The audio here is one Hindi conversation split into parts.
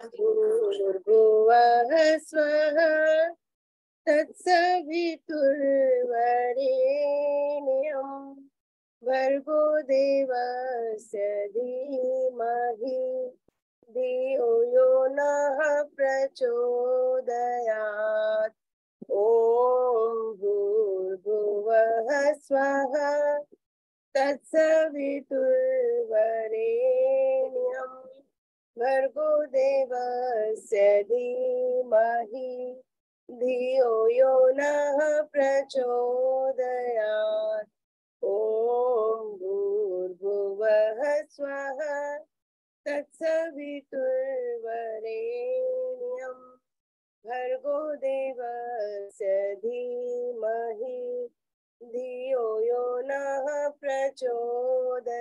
भूर्भुवः स्वः तत्सवितुर्वरेण्यं भर्गो देवस्य धीमहि धियो यो नः प्रचोदयात्। ॐ भूर्भुवः स्वः तत्सवितुर्वरेण्यं भर्गो देवस्य धीमहि धियो यो नः प्रचोदयात्। ॐ भूर्भुवः स्वः तत्सवितुर्वरेण्यं भर्गो देवस्य धीमहि धियो यो नः प्रचोदयात्।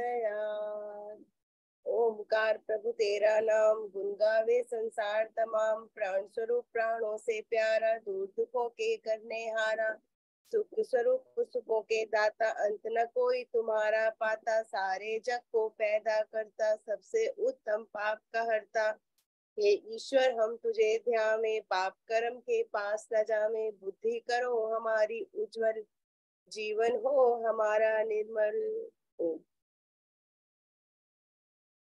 ओमकार प्रभु तेरा नाम गुण गावे संसार तमाम, प्राण स्वरूप प्राणों से प्यारा, दूर दुखों के करने हारा, सुख स्वरूप सुखों के दाता, अंत न कोई तुम्हारा पाता, सारे जग को पैदा करता, सबसे उत्तम पाप का हरता। हे ईश्वर हम तुझे ध्यावे, पाप कर्म के पास न जावे, बुद्धि करो हमारी उज्जवल, जीवन हो हमारा निर्मल।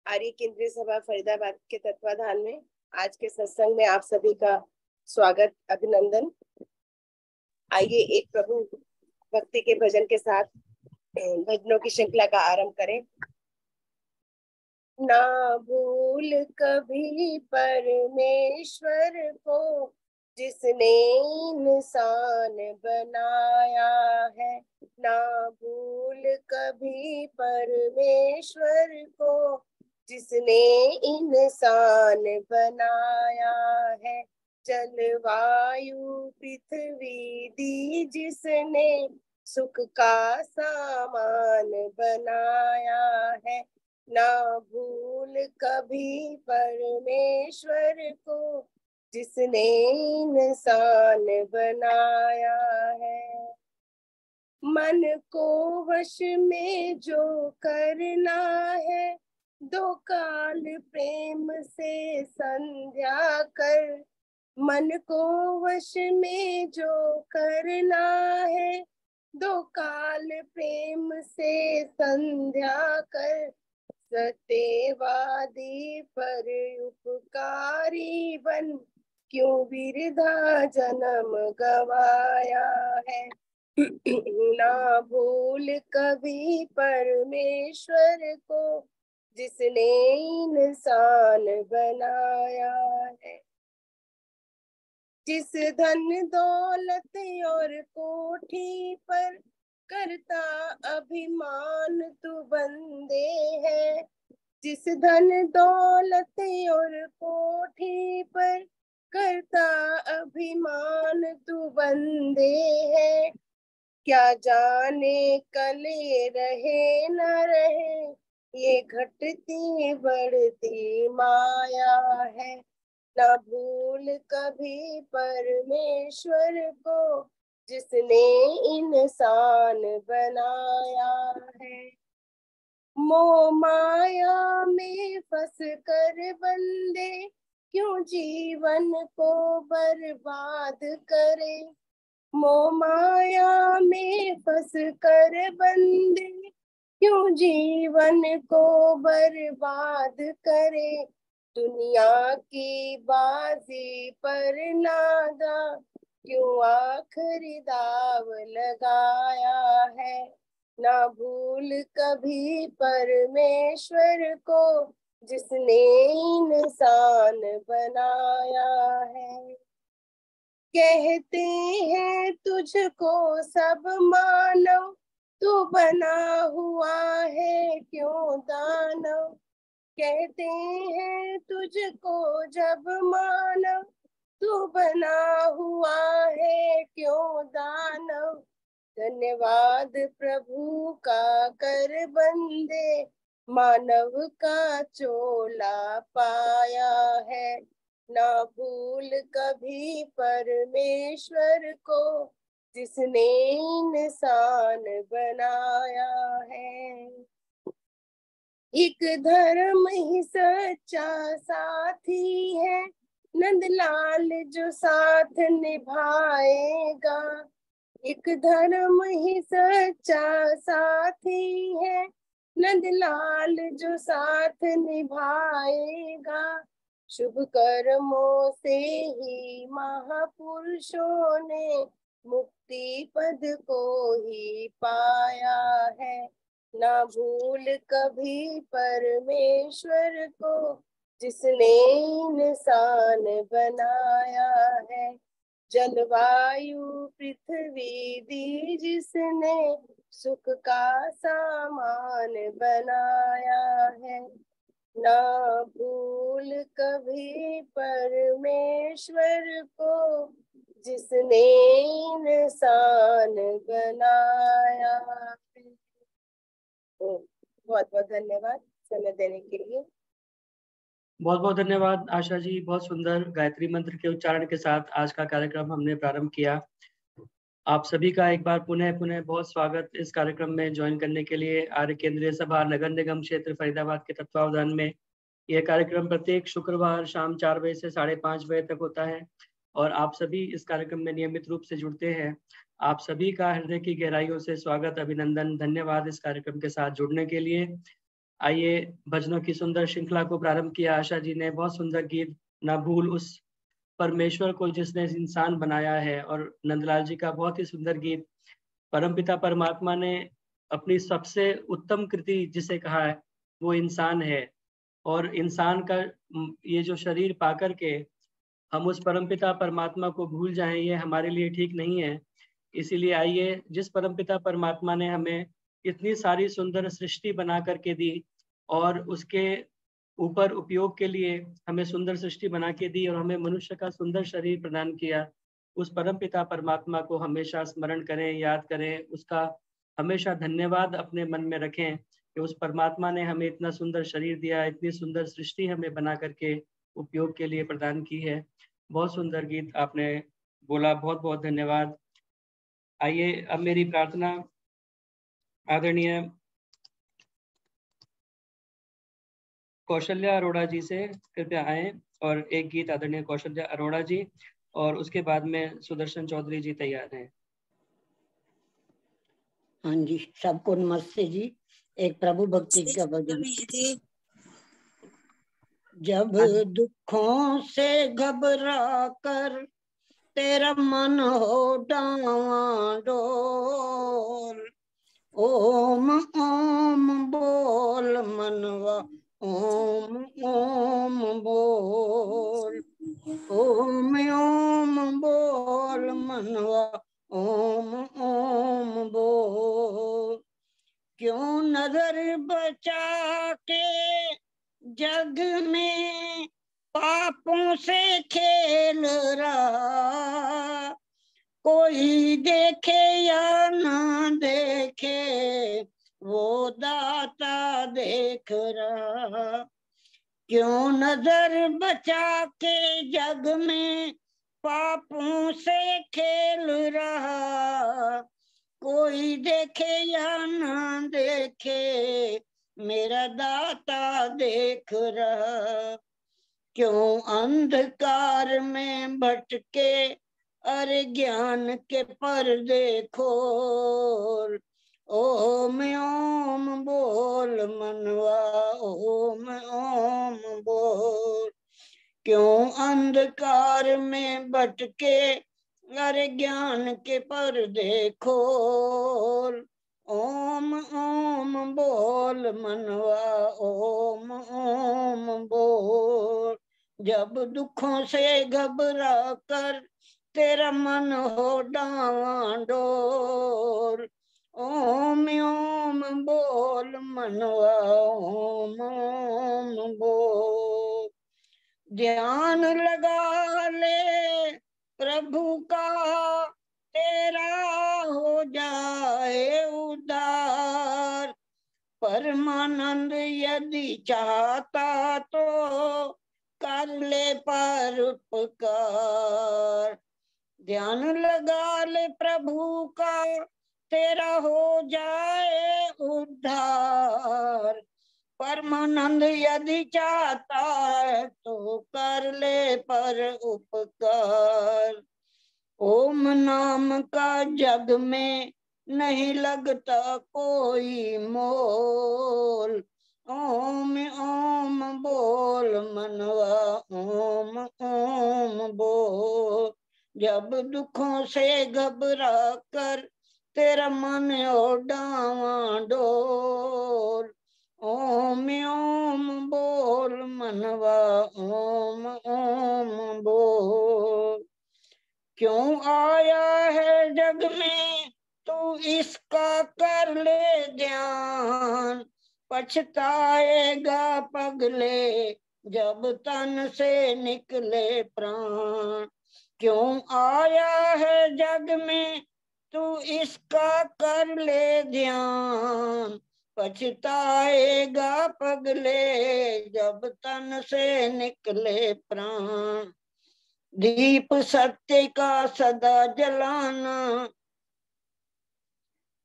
आर्य केंद्रीय सभा फरीदाबाद के तत्वाधान में आज के सत्संग में आप सभी का स्वागत, अभिनंदन। आइए एक प्रभु भक्ति के भजन के साथ भजनों की श्रृंखला का आरंभ करें। ना भूल कभी परमेश्वर को जिसने इंसान बनाया है, ना भूल कभी परमेश्वर को जिसने इंसान बनाया है। जलवायु पृथ्वी दी जिसने सुख का सामान बनाया है, ना भूल कभी परमेश्वर को जिसने इंसान बनाया है। मन को वश में जो करना है, दो काल प्रेम से संध्या कर। मन को वश में जो करना है, दो काल प्रेम से संध्या कर। सत्यवादी पर उपकारी बन क्यों बिरधा जन्म गवाया है। ना भूल कभी परमेश्वर को जिसने इंसान बनाया है। जिस धन दौलत और कोठी पर करता अभिमान तू बंदे है, जिस धन दौलत और कोठी पर करता अभिमान तू बंदे है। क्या जाने कल रहे न रहे, ये घटती बढ़ती माया है। न भूल कभी परमेश्वर को जिसने इंसान बनाया है। मोह माया में फंस कर बंदे क्यों जीवन को बर्बाद करे। मोह माया में फंस कर बंदे क्यों जीवन को बर्बाद करे। दुनिया की बाजी पर नादा क्यों आखिरी दाव लगाया है। ना भूल कभी परमेश्वर को जिसने इंसान बनाया है। कहते हैं तुझको सब मानव, तू बना हुआ है क्यों दानव। कहते हैं तुझको जब मानव, तू बना हुआ है क्यों दानव। धन्यवाद प्रभु का कर बंदे, मानव का चोला पाया है। ना भूल कभी परमेश्वर को जिसने इंसान बनाया है। एक धर्म ही सच्चा साथी है, नंदलाल जो साथ निभाएगा। एक धर्म ही सच्चा साथी है, नंदलाल जो साथ निभाएगा। शुभ कर्मों से ही महापुरुषों ने मुक्ति पद को ही पाया है। ना भूल कभी परमेश्वर को, जिसने इंसान बनाया है। जलवायु पृथ्वी दी जिसने, सुख का सामान बनाया है। ना भूल कभी परमेश्वर को, जिसने इंसान बनाया है। बहुत बहुत धन्यवाद समय देने के लिए। बहुत बहुत धन्यवाद आशा जी। बहुत सुंदर गायत्री मंत्र के उच्चारण के साथ आज का कार्यक्रम हमने प्रारंभ किया। आप सभी का एक बार पुनः पुनः बहुत स्वागत इस कार्यक्रम में ज्वाइन करने के लिए। आर्य केंद्रीय सभा नगर निगम क्षेत्र फरीदाबाद के तत्वावधान में यह कार्यक्रम प्रत्येक शुक्रवार शाम 4 बजे से 5:30 बजे तक होता है और आप सभी इस कार्यक्रम में नियमित रूप से जुड़ते हैं। आप सभी का हृदय की गहराइयों से स्वागत, अभिनंदन, धन्यवाद इस कार्यक्रम के साथ जुड़ने के लिए। आइए भजनों की सुंदर श्रृंखला को प्रारंभ किया आशा जी ने। बहुत सुंदर गीत ना भूल उस परमेश्वर को जिसने इंसान बनाया है, और नंदलाल जी का बहुत ही सुंदर गीत। परमपिता परमात्मा ने अपनी सबसे उत्तम कृति जिसे कहा है वो इंसान है, और इंसान का ये जो शरीर पा करके हम उस परमपिता परमात्मा को भूल जाएं, ये हमारे लिए ठीक नहीं है। इसीलिए आइए, जिस परमपिता परमात्मा ने हमें इतनी सारी सुंदर सृष्टि बना करके दी और उसके ऊपर उपयोग के लिए हमें सुंदर सृष्टि बना के दी और हमें मनुष्य का सुंदर शरीर प्रदान किया, उस परमपिता परमात्मा को हमेशा स्मरण करें, याद करें, उसका हमेशा धन्यवाद अपने मन में रखें कि उस परमात्मा ने हमें इतना सुंदर शरीर दिया, इतनी सुंदर सृष्टि हमें बना करके उपयोग के लिए प्रदान की है। बहुत सुंदर गीत आपने बोला, बहुत बहुत धन्यवाद। आइए अब मेरी प्रार्थना आदरणीय कौशल्या अरोड़ा जी से कृपया आए और एक गीत आदरणीय कौशल्या अरोड़ा जी, और उसके बाद में सुदर्शन चौधरी जी तैयार हैं। हाँ जी, सबको नमस्ते जी। एक प्रभु भक्ति का भजन। जब दुखों से घबरा कर तेरा मन हो डावाडोल, ओम ओम बोल मनवा, ओम ओम बोल, ओम ओम बोल मनवा, ओम ओम बोल। क्यों नजर बचा के जग में पापों से खेल रहा, कोई देखे या ना देखे वो दाता देख रहा। क्यों नजर बचा के जग में पापों से खेल रहा, कोई देखे या ना देखे मेरा दाता देख रहा। क्यों अंधकार में भटके अरे ज्ञान के पर्दे खोल, ओम ओम बोल मनवा, ओम ओम बोल। क्यों अंधकार में भटके अरे ज्ञान के पर्दे खोल, ओम ओम बोल मनवा, ओम ओम बोल। जब दुखों से घबरा कर तेरा मन हो डावाडोल, ओम ओम बोल मनवा, ओम ओम बोल। ध्यान लगा ले प्रभु का तेरा हो जाए उद्धार, परमानंद यदि चाहता तो कर ले परोपकार। ध्यान लगा ले प्रभु का तेरा हो जाए उद्धार, परमानंद यदि चाहता है तो कर ले पर उपकार। ओम नाम का जग में नहीं लगता कोई मोल। ओम ओम बोल मनवा ओम ओम बोल। जब दुखों से घबरा कर तेरा मन हो डावाडोल। ओम ओम बोल मनवा ओम ओम बोल। क्यों आया है जग में तू इसका कर ले ध्यान। पछताएगा पगले जब तन से निकले प्राण। क्यों आया है जग में तू इसका कर ले ध्यान। पछताएगा पगले जब तन से निकले प्राण। दीप सत्य का सदा जलाना।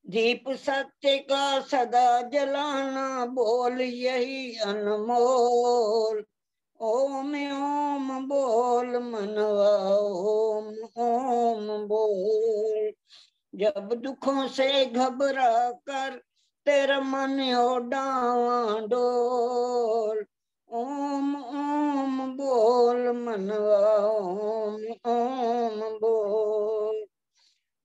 दीप सत्य का सदा जलाना बोल यही अनमोल। ओम ओम बोल मनवा ओम ओम बोल। जब दुखों से घबरा कर तेरा मन हो डावाडोल। ओम ओम बोल मनवा ओम ओम बोल।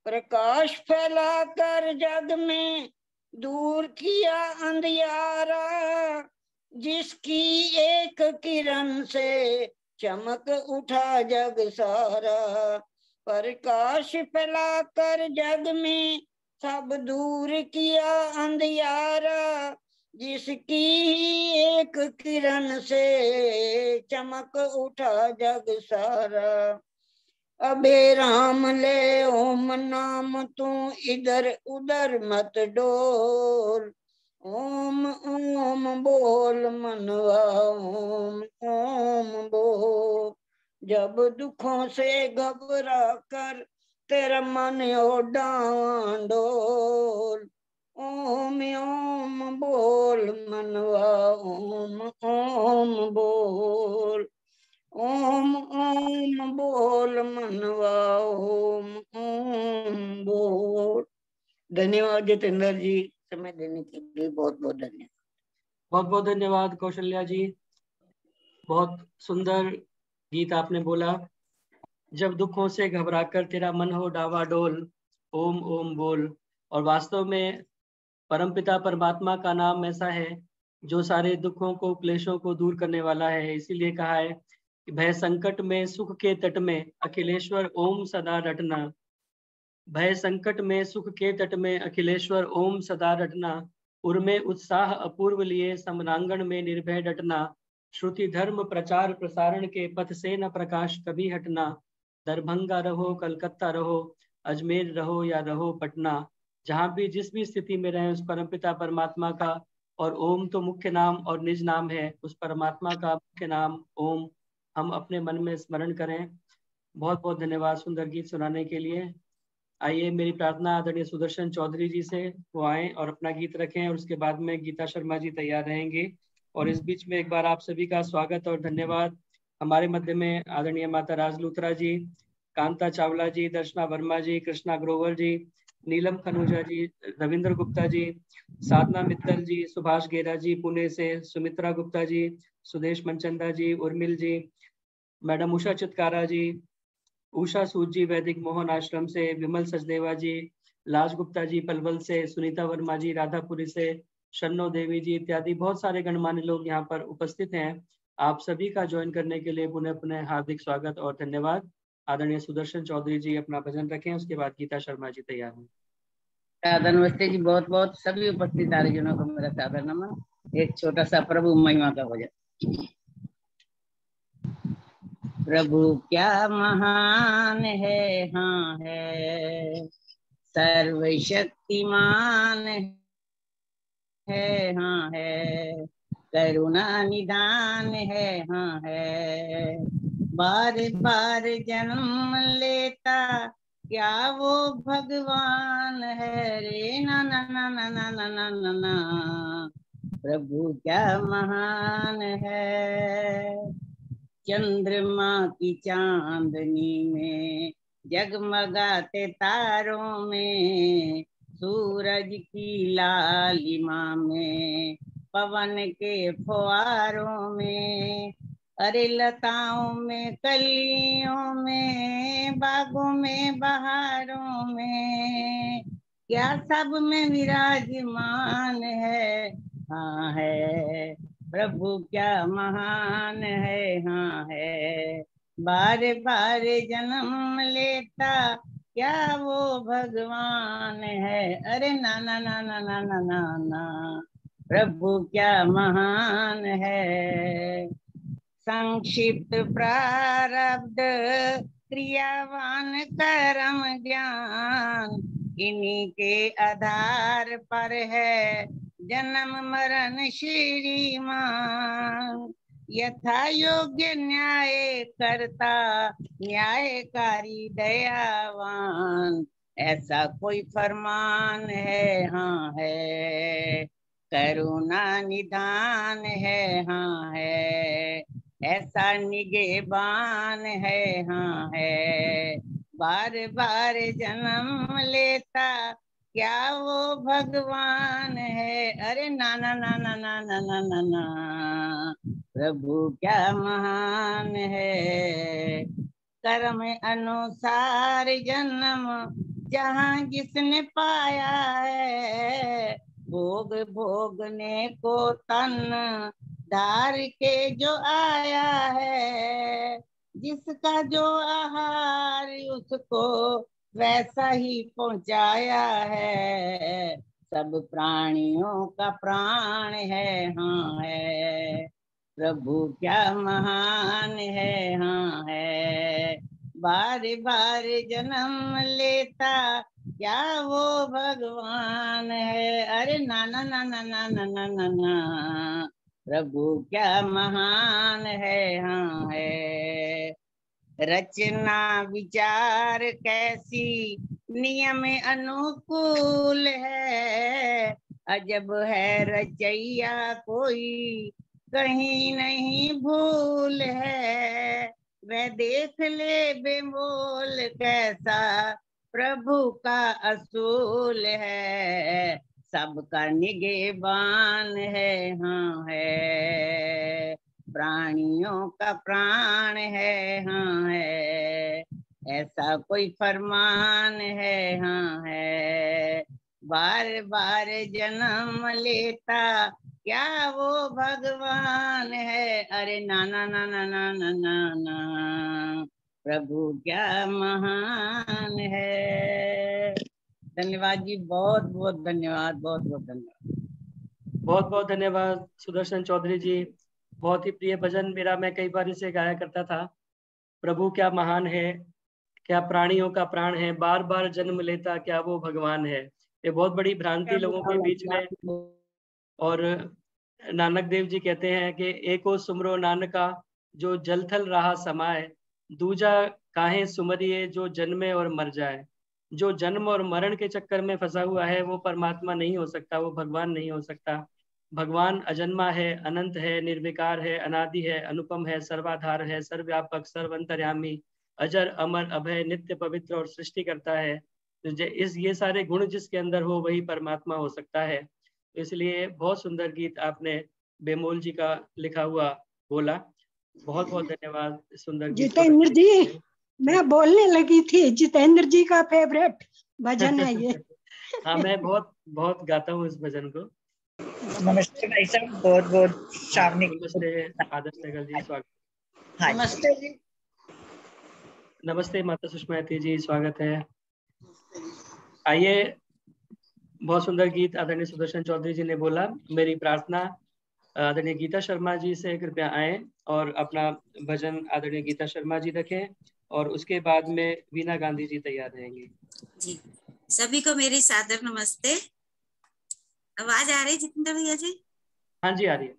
प्रकाश फैला कर जग में दूर किया अंधियारा। जिसकी एक किरण से चमक उठा जग सारा। प्रकाश फैला कर जग में सब दूर किया अंधियारा। जिसकी एक किरण से चमक उठा जग सारा। अबे राम ले ओम नाम तू इधर उधर मत डोल। ओम ओम बोल मनवा ओम ओम बोल। जब दुखों से घबरा कर तेरा मन हो डावाडोल। ओम ओम बोल मनवा ओम ओम बोल। ओम ओम बोल मनवा ओम ओम बोल। धन्यवाद जितेंद्र जी, समय देने के लिए बहुत बहुत धन्यवाद। बहुत बहुत धन्यवाद कौशल्या जी, बहुत सुंदर गीत आपने बोला। जब दुखों से घबराकर तेरा मन हो डावाडोल, ओम ओम बोल। और वास्तव में परमपिता परमात्मा का नाम ऐसा है जो सारे दुखों को क्लेशों को दूर करने वाला है। इसीलिए कहा है कि भय संकट में सुख के तट में अखिलेश्वर ओम सदा रटना। भय संकट में सुख के तट में अखिलेश्वर ओम सदा रटना। उर्मे उत्साह अपूर्व लिए समरांगण में निर्भय डटना। श्रुति धर्म प्रचार प्रसारण के पथ से न प्रकाश कभी हटना। दरभंगा रहो कलकत्ता रहो अजमेर रहो या रहो पटना, जहाँ भी जिस भी स्थिति में रहे उस परमपिता परमात्मा का, और ओम तो मुख्य नाम और निज नाम है, उस परमात्मा का मुख्य नाम ओम हम अपने मन में स्मरण करें। बहुत बहुत धन्यवाद सुंदर गीत सुनाने के लिए। आइए मेरी प्रार्थना आदरणीय सुदर्शन चौधरी जी से, वो आए और अपना गीत रखें, और उसके बाद में गीता शर्मा जी तैयार रहेंगे। और इस बीच में एक बार आप सभी का स्वागत और धन्यवाद। हमारे मध्य में आदरणीय माता राज लूथरा जी, कांता चावला जी, दर्शना वर्मा जी, कृष्णा ग्रोवर जी, नीलम खनूजा जी, रविंद्र गुप्ता जी, साधना मित्तल जी, सुभाष गेरा जी पुणे से, सुमित्रा गुप्ता जी, सुदेश मनचंदा जी, उर्मिल जी, मैडम उषा चितकारा जी, उषा सूद जी वैदिक मोहन आश्रम से, विमल सचदेवा जी, लाज गुप्ता जी पलवल से, सुनीता वर्मा जी राधापुरी से, शन्नो देवी जी इत्यादि बहुत सारे गणमान्य लोग यहाँ पर उपस्थित हैं। आप सभी का ज्वाइन करने के लिए पुनः पुनः हार्दिक स्वागत और धन्यवाद। आदरणीय सुदर्शन चौधरी जी अपना भजन रखें, उसके बाद गीता शर्मा जी तैयार हैं। सादर नमस्ते जी, बहुत बहुत सभी उपस्थित आर्यजनों को मेरा सादर नमन। एक छोटा सा प्रभु महिमा का भजन। प्रभु क्या महान है, हाँ है, सर्वशक्तिमान है, हाँ है, करुणा निदान है, हाँ है, बार बार जन्म लेता क्या वो भगवान है रे, ना ना ना ना ना ना ना ना ना, प्रभु क्या महान है। चंद्रमा की चांदनी में, जगमगाते तारों में, सूरज की लालिमा में, पवन के फुहारों में, अरे लताओं में, कलियों में, बागों में, बहारों में, क्या सब में विराजमान है। हाँ है प्रभु क्या महान है। हाँ है बार बार जन्म लेता, क्या वो भगवान है। अरे ना ना ना ना ना ना ना ना, प्रभु क्या महान है। संक्षिप्त प्रारब्ध क्रियावान कर्म ज्ञान, इन्हीं के आधार पर है जन्म मरण श्रीमान। यथा योग्य न्याय करता, न्यायकारी दयावान, ऐसा कोई फरमान है। हाँ है करुणा निदान है। हाँ है ऐसा निगहबान है। हाँ है बार बार जन्म लेता, क्या वो भगवान है। अरे ना ना ना ना ना ना ना ना ना, प्रभु क्या महान है। कर्म अनुसार जन्म जहाँ जिसने पाया है, भोग भोगने को तन धार के जो आया है, जिसका जो आहार उसको वैसा ही पहुंचाया है। सब प्राणियों का प्राण है। हाँ है प्रभु क्या महान है। हाँ है बार बार जन्म लेता, क्या वो भगवान है। अरे ना ना ना ना ना ना ना ना ना, प्रभु क्या महान है। हाँ है रचना विचार कैसी नियम अनुकूल है, अजब है रचैया कोई कहीं नहीं भूल है। वह देख ले बेमोल कैसा प्रभु का असूल है, सबका निगहबान है। हाँ है प्राणियों का प्राण है। हाँ है ऐसा कोई फरमान है। हाँ है बार बार जन्म लेता, क्या वो भगवान है। अरे ना ना ना ना ना ना ना ना, प्रभु क्या महान है। धन्यवाद जी, बहुत बहुत धन्यवाद, बहुत बहुत धन्यवाद। बहुत बहुत धन्यवाद सुदर्शन चौधरी जी। बहुत ही प्रिय भजन मेरा, मैं कई बार इसे गाया करता था। प्रभु क्या महान है, क्या प्राणियों का प्राण है, बार बार जन्म लेता, क्या वो भगवान है। ये बहुत बड़ी भ्रांति लोगों के बीच में। और नानक देव जी कहते हैं कि एको सुमरो नानका, जो जल थल रहा समाए, दूजा काहे सुमरिए, जो जन्मे और मर जाए। जो जन्म और मरण के चक्कर में फंसा हुआ है वो परमात्मा नहीं हो सकता, वो भगवान नहीं हो सकता। भगवान अजन्मा है, अनंत है, निर्विकार है, अनादि है, अनुपम है, सर्वाधार है, सर्वव्यापक, सर्वंतर्यामी, अजर अमर अभय, नित्य पवित्र और सृष्टि करता है। इस ये सारे गुण जिसके अंदर हो वही परमात्मा हो सकता है। इसलिए बहुत सुंदर गीत आपने बेमोल जी का लिखा हुआ बोला। बहुत बहुत धन्यवाद सुंदर गीत। जितेंद्र जी, मैं बोलने लगी थी, जितेंद्र जी का फेवरेट भजन है ये। हाँ, मैं बहुत बहुत गाता हूँ इस भजन को। नमस्ते भाई साहब, बहुत बहुत शावनी। नमस्ते आदर्श सहगल जी, स्वागत। नमस्ते जी। नमस्ते माता सुषमा जी, स्वागत है। आइए, बहुत सुंदर गीत आदरणीय सुदर्शन चौधरी जी ने बोला। मेरी प्रार्थना आदरणीय गीता शर्मा जी से कृपया आए और अपना भजन आदरणीय गीता शर्मा जी रखें, और उसके बाद में वीना गांधी जी तैयार रहेंगी। जी, सभी को मेरी सादर नमस्ते। आवाज आ रही जितेंद्र भैया जी? हाँ जी, आ रही है।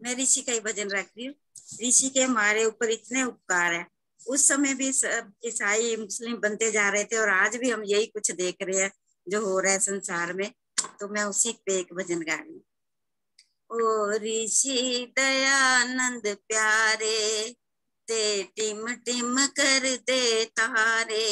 मैं ऋषि का ही भजन रख रही हूँ। ऋषि के हमारे ऊपर इतने उपकार है। उस समय भी सब ईसाई मुस्लिम बनते जा रहे थे और आज भी हम यही कुछ देख रहे हैं जो हो रहा है संसार में। तो मैं उसी पे एक भजन गा रही हूँ। ओ ऋषि दयानंद प्यारे, ते टिम टिम कर दे तारे,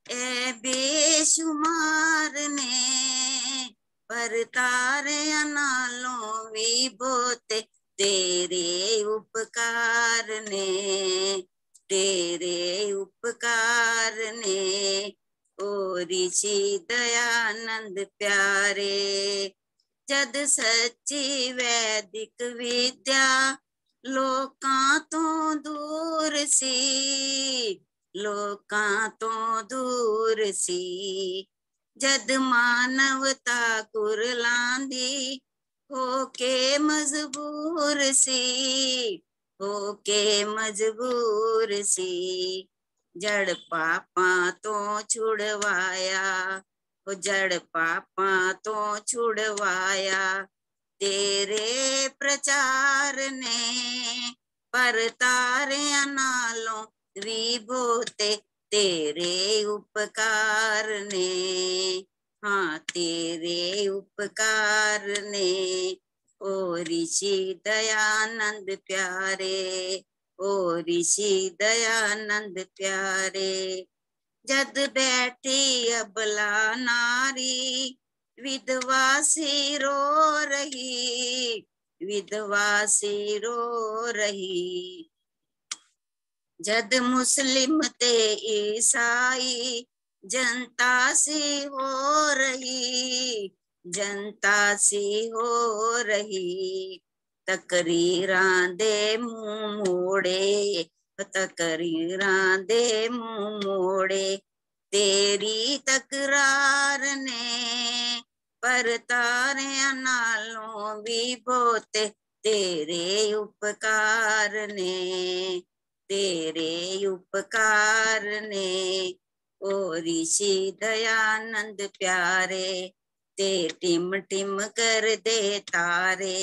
ए बेशुमार ने पर तारे अनालों भी बोते, तेरे उपकार ने, तेरे उपकार ने, ओ ऋषि दयानंद प्यारे। जद सच्ची वैदिक विद्या लोकां तो दूर सी, लोकां तो दूर सी, जद मानवता कुरलांदी होके मजबूर सी, होके मजबूर सी, जड़ पापा तो छुड़वाया, जड़ पापा तो छुड़वाया, तेरे प्रचार ने पर तारे अनालों विभूते, तेरे उपकार ने, हाँ तेरे उपकार ने, ओ ऋषि दयानंद प्यारे, ओ ऋषि दयानंद प्यारे। जद बैठी अबला नारी विधवा सी रो रही, विधवा सी रो रही, जद मुस्लिम ते ईसाई जनता सी हो रही, जनता सी हो रही, तकरीरां दे मुंह मोड़े, तकरीरां दे मुंह मोड़े, तेरी तकरार ने पर तारे अनालों भी बोते, तेरे उपकार ने, तेरे उपकार ने, ओ ऋषि दयानंद प्यारे, ते टिम टिम कर दे तारे,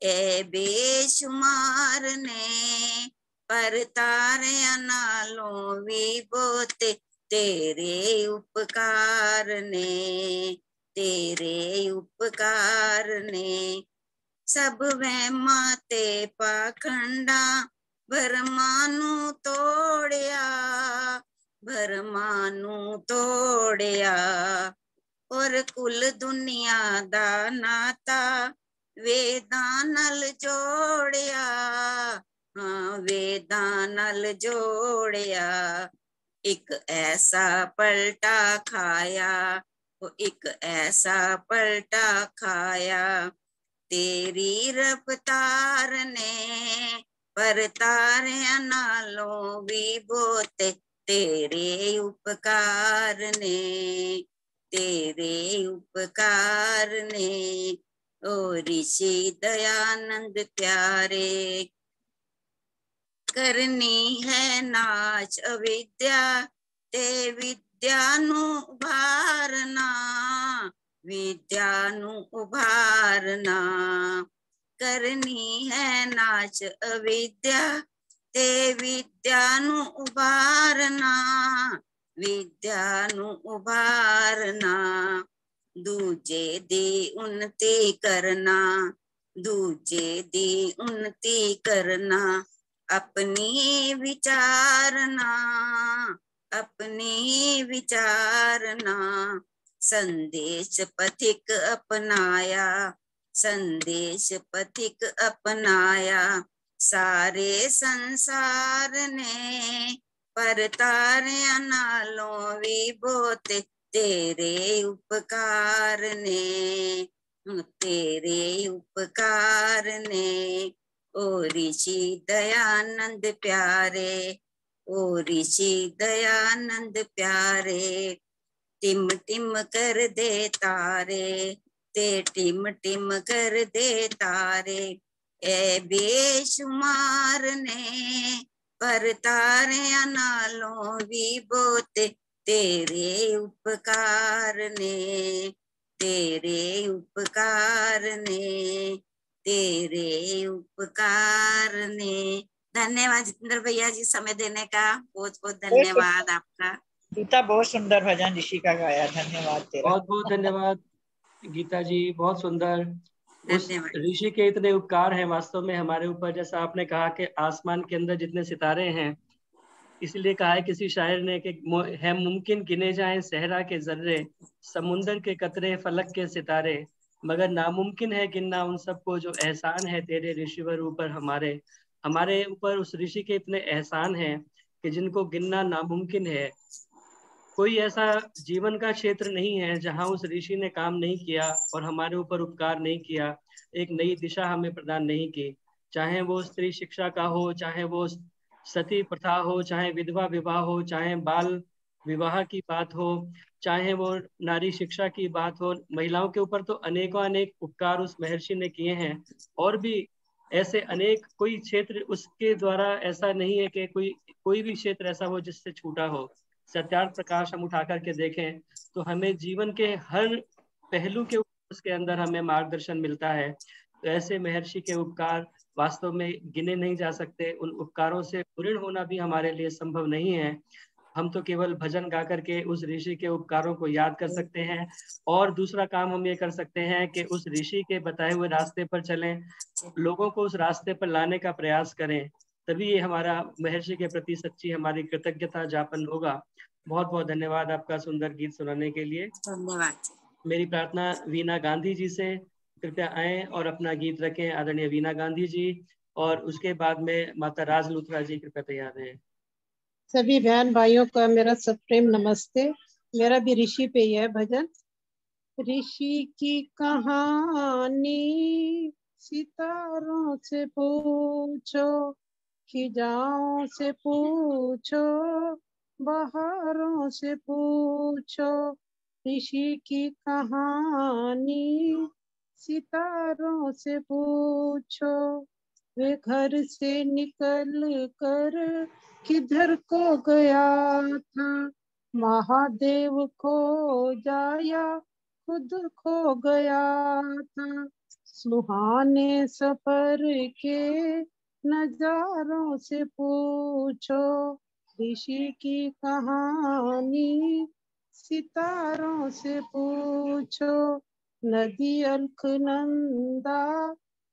ए बेशुमार ने पर तारे अनालों भी बोते, तेरे उपकार ने, तेरे उपकार ने, सब वहमां ते पाखंडा भरमानू तोड़िया, भरमानू तोड़िया, और कुल दुनिया दा नाता वेदां नाल जोड़िया, हाँ वेदां नाल जोड़िया, एक ऐसा पलटा खाया, एक ऐसा पलटा खाया, तेरी रफ्तार ने पर तारे अनालों भी बोते, तेरे उपकार ने, तेरे उपकार ने, ओ ऋषि दयानंद प्यारे। करनी है नाच अविद्या ते विद्यानु उभारना, विद्यानु उभारना, करनी है नाच अविद्या ते विद्यानु उभारना, विद्यानु उभारना, दूजे दी उन्नति करना, दूजे दी उन्नति करना, अपनी विचारना, अपनी विचारना, संदेश पथिक अपनाया, संदेश पथिक अपनाया, सारे संसार ने पर तारे अनालों विभूते, तेरे उपकार ने, तेरे उपकार ने, ओ ऋषि दयानंद प्यारे, ओ ऋषि दयानंद प्यारे, टिम टिम कर दे तारे, ते टिम टिम कर दे तारे, ए बेशुमार ने पर तारे अनालों विभूते, तेरे उपकार ने, तेरे उपकार ने, तेरे उपकार ने। धन्यवाद जितेंद्र भैया जी, समय देने का बहुत बहुत धन्यवाद आपका। गीता बहुत सुंदर भजन ऋषि का गाया, धन्यवाद तेरा। बहुत बहुत धन्यवाद गीता जी, बहुत सुंदर। उस धन्यवाद। ऋषि के इतने उपकार हैं वास्तव में हमारे ऊपर। जैसा आपने कहा कि आसमान के अंदर जितने सितारे हैं, इसलिए कहा है किसी शायर ने कि है मुमकिन गिने जाएं सहरा के जर्रे, समुंदर के कतरे, फलक के सितारे, मगर नामुमकिन है गिनना उन सबको जो एहसान है तेरे ऋषिवर ऊपर हमारे। हमारे ऊपर उस ऋषि के इतने एहसान हैं कि जिनको गिनना नामुमकिन है। कोई ऐसा जीवन का क्षेत्र नहीं है जहां उस ऋषि ने काम नहीं किया और हमारे ऊपर उपकार नहीं किया, एक नई दिशा हमें प्रदान नहीं की। चाहे वो स्त्री शिक्षा का हो, चाहे वो सती प्रथा हो, चाहे विधवा विवाह हो, चाहे बाल विवाह की बात हो, चाहे वो नारी शिक्षा की बात हो, महिलाओं के ऊपर तो अनेकों अनेक उपकार उस महर्षि ने किए हैं। और भी ऐसे अनेक, कोई क्षेत्र उसके द्वारा ऐसा नहीं है कि कोई भी क्षेत्र ऐसा हो जिससे छूटा हो। सत्यार्थ प्रकाश हम उठा करके देखें तो हमें जीवन के हर पहलू के उसके अंदर हमें मार्गदर्शन मिलता है। तो ऐसे महर्षि के उपकार वास्तव में गिने नहीं जा सकते। उन उपकारों से ऋण होना भी हमारे लिए संभव नहीं है। हम तो केवल भजन गा करके उस ऋषि के उपकारों को याद कर सकते हैं। और दूसरा काम हम ये कर सकते हैं कि उस ऋषि के बताए हुए रास्ते पर चलें, लोगों को उस रास्ते पर लाने का प्रयास करें। तभी ये हमारा महर्षि के प्रति सच्ची हमारी कृतज्ञता ज्ञापन होगा। बहुत बहुत धन्यवाद आपका सुंदर गीत सुनाने के लिए। धन्यवाद। मेरी प्रार्थना वीना गांधी जी से, कृपया आए और अपना गीत रखें, आदरणीय वीना गांधी जी। और उसके बाद में माता राज लूथरा जी कृपया तैयार रहें। सभी बहन भाइयों का मेरा सप्रेम नमस्ते। मेरा भी ऋषि पे ही है भजन। ऋषि की कहानी सितारों से पूछो, खिजाओं से पूछो, बहारों से पूछो। ऋषि की कहानी सितारों से पूछो, वे घर से निकल कर किधर को गया था, महादेव को जाया खुद खो गया था। सुहाने सफर के नजारों से पूछो, ऋषि की कहानी सितारों से पूछो। नदी अलकनंदा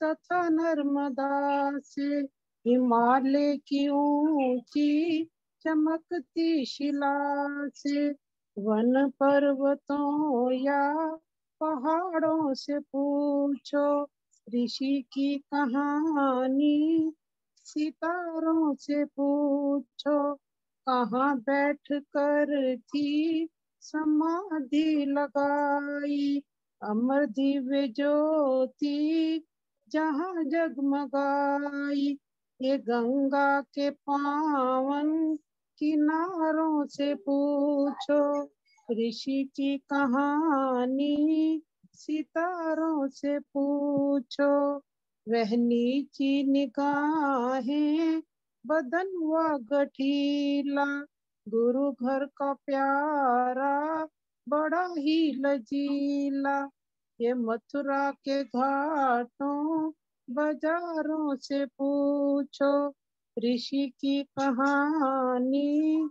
तथा नर्मदा से, हिमालय की ऊंची चमकती शिला से, वन पर्वतों या पहाड़ों से पूछो, ऋषि की कहानी सितारों से पूछो। कहाँ बैठ कर थी समाधि लगाई, अमर दिव्य ज्योति जहाँ जगमगाई। ये गंगा के पावन किनारों से पूछो, ऋषि की कहानी सितारों से पूछो। वह नीची निगाहें, बदन व गठीला, गुरु घर का प्यारा बड़ा ही लजीला। ये मथुरा के घाटों बाजारों से पूछो, ऋषि की कहानी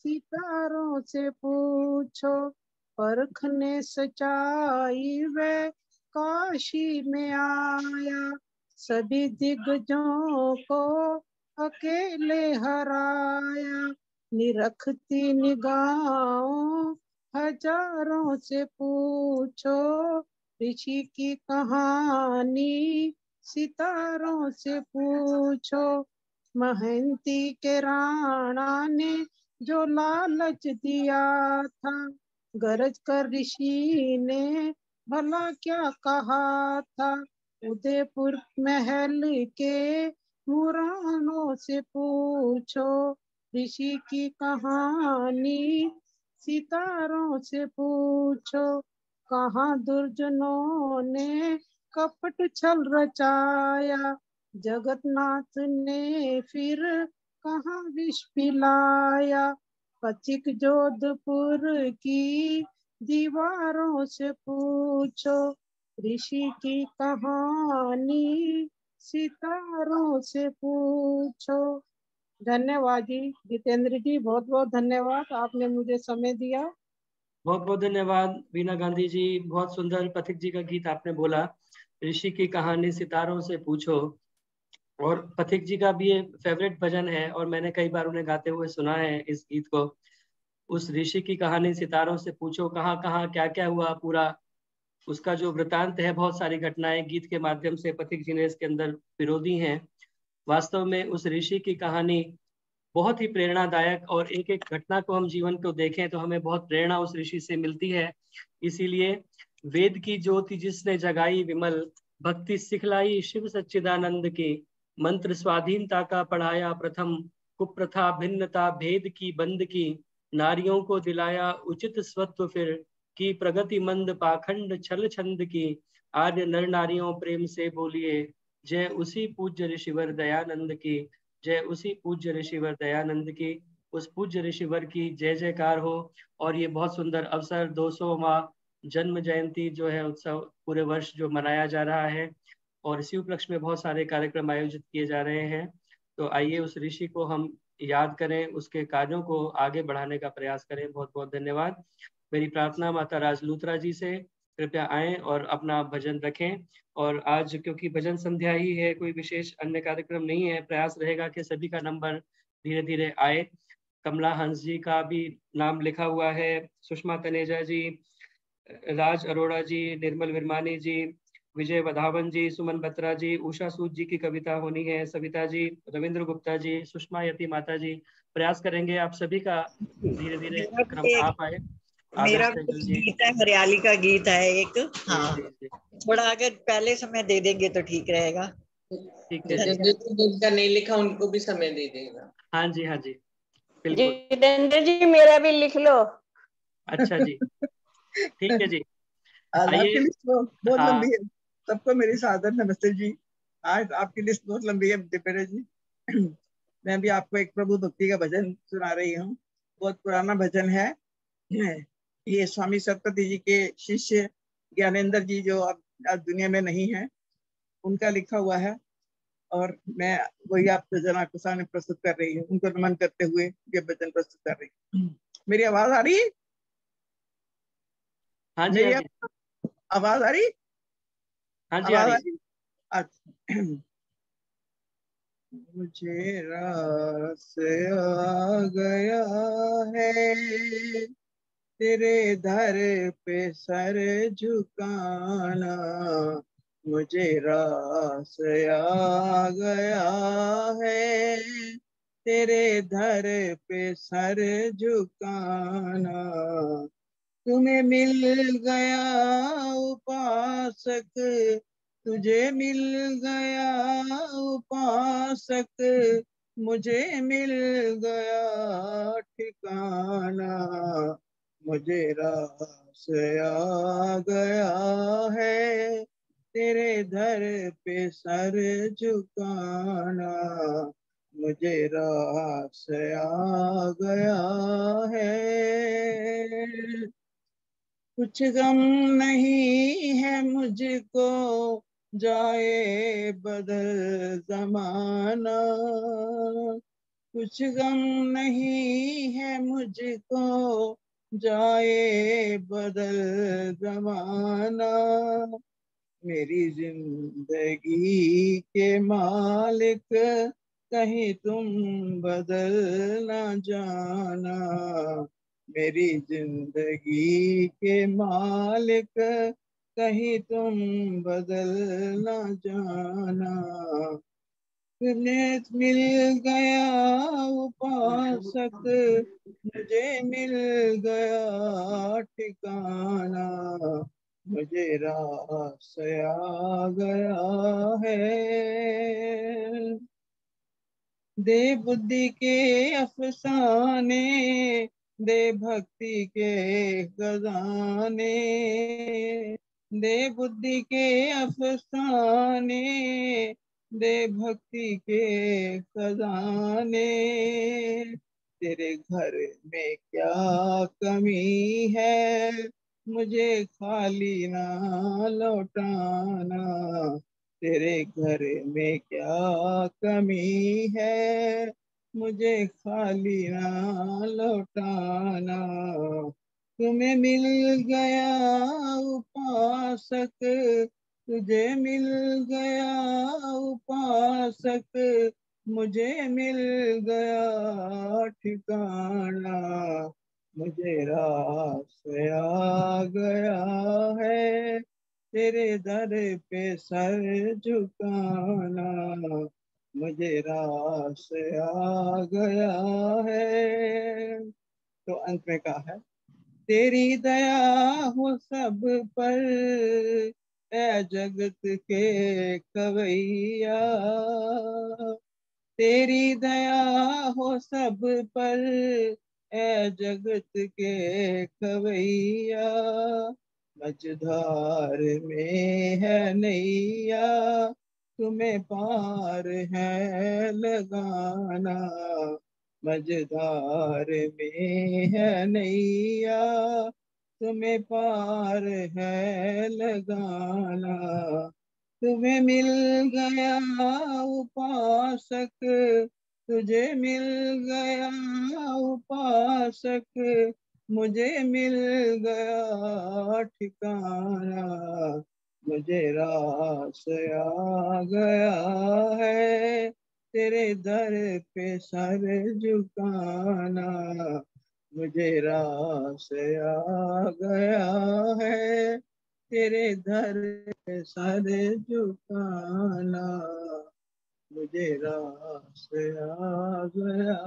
सितारों से पूछो। परखने सच्चाई वे काशी में आया, सभी दिग्गजों को अकेले हराया। निरखती निगाहों हजारों से पूछो, ऋषि की कहानी सितारों से पूछो। महंती के राणा ने जो लालच दिया था, गरज कर ऋषि ने भला क्या कहा था। उदयपुर महल के मुरानों से पूछो, ऋषि की कहानी सितारों से पूछो। कहाँ दुर्जनों ने कपट छल रचाया, जगन्नाथ ने फिर कहाँ विष पिलाया। पथिक जोधपुर की दीवारों से पूछो, ऋषि की कहानी सितारों से पूछो। धन्यवाद जी। जितेंद्र जी बहुत बहुत धन्यवाद, आपने मुझे समय दिया। बहुत बहुत धन्यवाद वीना गांधी जी। बहुत सुंदर पथिक जी का गीत आपने बोला। ऋषि की कहानी सितारों से पूछो, और पथिक जी का भी ये फेवरेट भजन है और मैंने कई बार उन्हें गाते हुए सुना है इस गीत को। उस ऋषि की कहानी सितारों से पूछो, कहाँ कहाँ क्या क्या हुआ पूरा, उसका जो वृतांत है, बहुत सारी घटनाएं गीत के माध्यम से पथिक जी ने इसके अंदर पिरो दी हैं। वास्तव में उस ऋषि की कहानी बहुत ही प्रेरणादायक, और एक एक घटना को हम जीवन को देखें तो हमें बहुत प्रेरणा उस ऋषि से मिलती है। इसीलिए वेद की ज्योति जिसने जगाई विमल, भक्ति सिखलाई शिव सच्चिदानंद की, मंत्र स्वाधीनता का पढ़ाया प्रथम, कुप्रथा भिन्नता भेद की बंद की, नारियों को दिलाया उचित स्वत्व फिर, की प्रगति मंद पाखंड छल छंद की, आर्य नर नारियों प्रेम से बोलिए, जय उसी पूज्य ऋषिवर दयानंद की, जय उसी पूज्य ऋषिवर दयानंद की। उस पूज्य ऋषिवर की जय जयकार हो। और ये बहुत सुंदर अवसर, 200वां जन्म जयंती जो है उत्सव पूरे वर्ष जो मनाया जा रहा है, और इसी उपलक्ष्य में बहुत सारे कार्यक्रम आयोजित किए जा रहे हैं। तो आइए उस ऋषि को हम याद करें, उसके कार्यों को आगे बढ़ाने का प्रयास करें। बहुत बहुत धन्यवाद। मेरी प्रार्थना माता राजलूत्रा जी से, कृपया आएं और अपना भजन रखें। और आज क्योंकि भजन संध्या ही है, कोई विशेष अन्य कार्यक्रम नहीं है, प्रयास रहेगा कि सभी का नंबर धीरे धीरे आए। कमला हंस जी का भी नाम लिखा हुआ है, सुषमा तनेजा जी, राज अरोड़ा जी, निर्मल विरमानी जी, विजय वधावन जी, सुमन बत्रा जी, उषा सूद जी की कविता होनी है, सविता जी, रविंद्र गुप्ता जी, सुषमा यति माता जी। प्रयास करेंगे आप सभी का धीरे धीरे मेरा क्रम भी आ पाए। मेरा आदर्श भी सहगल जी, गीत है, हरियाली का गीत है एक। जी हाँ, जी जी, थोड़ा अगर पहले समय दे देंगे तो ठीक रहेगा। ठीक है जी। जिनका नहीं लिखा उनको भी समय दे देगा। हाँ जी, हाँ जी, बिल्कुल। जितेंद्र जी मेरा भी लिख लो। अच्छा जी, ठीक है जी। आज आइए। आपकी लिस्ट बहुत हाँ लंबी है। सबको मेरी सादर नमस्ते जी। आज आपकी लिस्ट बहुत लंबी है दिपेरा जी। मैं भी आपको एक प्रभु भक्ति का भजन सुना रही हूँ। बहुत पुराना भजन है। ये स्वामी सरस्वती जी के शिष्य ज्ञानेंद्र जी, जो अब आज दुनिया में नहीं है, उनका लिखा हुआ है, और मैं वही आप भजन आपके सामने प्रस्तुत कर रही हूँ। उनको नमन करते हुए ये भजन प्रस्तुत कर रही हूँ। मेरी आवाज आ रही है? हाँ जी, मेरी हाँ जी, आवाज आ रही? हाँ जी, आ आवाज रही आ है। रही? अच्छा। मुझे रास आ गया है तेरे दर पे सर झुकाना, मुझे रास आ गया है तेरे दर पे सर झुकाना, तुम्हें मिल गया उपासक, तुझे मिल गया उपासक, मुझे मिल गया ठिकाना, मुझे रास आ गया है तेरे दर पे सर झुकाना, मुझे रास आ गया है। कुछ गम नहीं है मुझको जाए बदल जमाना, कुछ गम नहीं है मुझको जाए बदल जमाना, मेरी जिंदगी के मालिक कहीं तुम बदल ना जाना, मेरी जिंदगी के मालिक कहीं तुम बदल ना जाना, तुम्हें मिल गया उपासक, मुझे मिल गया ठिकाना, मुझे रास आ गया है। दे बुद्धि के अफसाने, दे भक्ति के खजाने, दे बुद्धि के अफसाने, दे भक्ति के खजाने, तेरे घर में क्या कमी है मुझे खाली ना लौटाना, तेरे घर में क्या कमी है मुझे खाली ना लौटाना, तुम्हें मिल गया उपासक, तुझे मिल गया उपासक, मुझे मिल गया ठिकाना, मुझे रास आ गया है तेरे दर पे सर झुकाना, मुझे रास आ गया है। तो अंत में कहा है, तेरी दया हो सब पर ए जगत के कवैया, तेरी दया हो सब पर ए जगत के कवैया, मझधार में है नैया, तुम्हें पार है लगाना, मझधार में है नैया, तुम्हें पार है लगाना, तुम्हें मिल गया उपासक, तुझे मिल गया उपासक, मुझे मिल गया ठिकाना, मुझे रास आ गया है तेरे दर पे सर झुकाना, मुझे रास आ गया है तेरे दर पे सर झुकाना, मुझे रास आ गया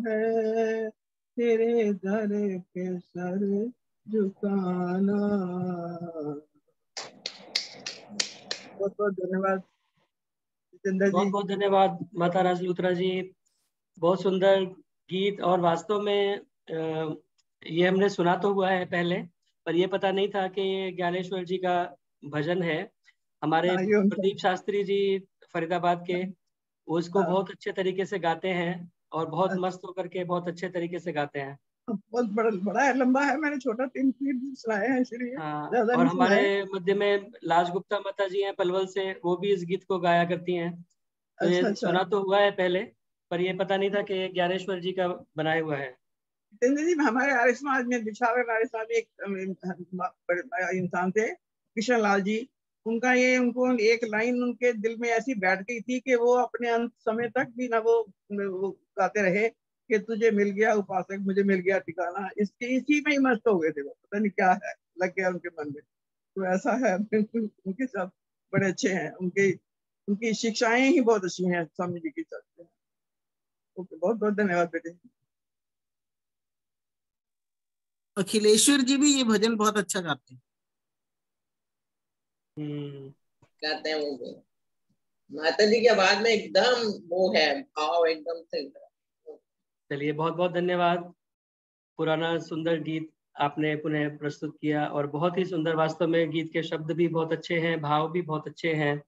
है तेरे दर पे सर झुकाना। बहुत बहुत धन्यवाद जितेंद्र बहुत जी। बहुत धन्यवाद माता राजलूत्रा जी, बहुत सुंदर गीत। और वास्तव में ये हमने सुना तो हुआ है पहले, पर ये पता नहीं था कि ये ज्ञानेश्वर जी का भजन है। हमारे हाँ, ये उनका प्रदीप शास्त्री जी फरीदाबाद के, वो इसको हाँ, बहुत अच्छे तरीके से गाते हैं और बहुत अच्छा, मस्त होकर के बहुत अच्छे तरीके से गाते हैं। बहुत बड़ा है, लंबा है, मैंने छोटा 3 सुनाए हैं इसलिए हाँ, ज्यादा और नहीं हमारे सुनाए। मध्य में लाज गुप्ता माता जी हैं पलवल से, वो भी इस गीत को गाया करती हैं। तो अच्छा ये अच्छा, सुना तो हुआ है पहले, पर ये पता नहीं था कि ये ज्ञानेश्वर जी का बनाया हुआ है। जितेंद्र जी हमारे आर्य समाज में बिछावर आर्य समाज में एक इंसान थे, कृष्ण लाल जी। उनका ये, उनको एक लाइन उनके दिल में ऐसी बैठ गई थी कि वो अपने अंत समय तक भी ना वो गाते रहे कि तुझे मिल गया उपासक, मुझे मिल गया ठिकाना। इसके इसी में ही मस्त हो गए थे वो, पता नहीं क्या है लग गया उनके मन में। तो ऐसा है, बिल्कुल उनके सब बड़े अच्छे हैं, उनकी उनकी शिक्षाएं ही बहुत अच्छी हैं स्वामी जी की तरफ से। ओके, बहुत बहुत धन्यवाद बेटे। अखिलेश्वर जी भी ये भजन बहुत अच्छा गाते हैं। गाते हैं वो भी। माता जी की आवाज में एकदम वो है, भाव एकदम से। चलिए, बहुत बहुत धन्यवाद। पुराना सुंदर गीत आपने पुनः प्रस्तुत किया और बहुत ही सुंदर। वास्तव में गीत के शब्द भी बहुत अच्छे हैं, भाव भी बहुत अच्छे हैं।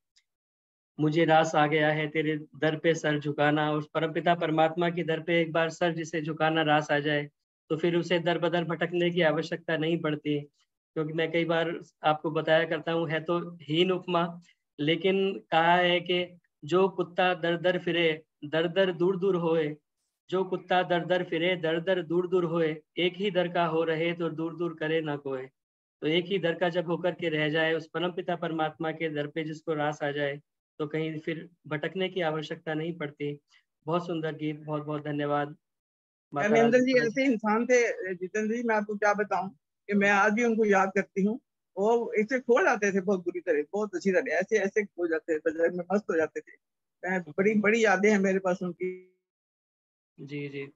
मुझे रास आ गया है तेरे दर पे सर झुकाना। उस परमपिता परमात्मा की दर पे एक बार सर जिसे झुकाना रास आ जाए, तो फिर उसे दर बदर भटकने की आवश्यकता नहीं पड़ती। क्योंकि मैं कई बार आपको बताया करता हूँ, है तो हीन उपमा, लेकिन कहा है कि जो कुत्ता दर दर फिरे दर दर दूर दूर होए, जो कुत्ता दर दर फिरे दर दर दूर दूर होए, एक ही दर का हो रहे तो दूर दूर करे ना कोई। तो एक ही दर का जब होकर के रह जाए, उस परमपिता परमात्मा के दर पे जिसको रास आ जाए, तो कहीं फिर भटकने की आवश्यकता नहीं पड़ती। बहुत सुंदर गीत, बहुत बहुत धन्यवाद माता धर्मेंद्र जी राजलक्ष्मी जी। ऐसे इंसान थे जितेंद्र जी, मैं आपको क्या बताऊं कि मैं आज भी उनको याद करती हूँ। वो ऐसे खो जाते थे बहुत बुरी तरह, बहुत अच्छी तरह, ऐसे ऐसे खो जाते थे, बाजार में मस्त हो जाते थे। मैं बड़ी बड़ी यादें हैं मेरे पास उनकी। जी जी,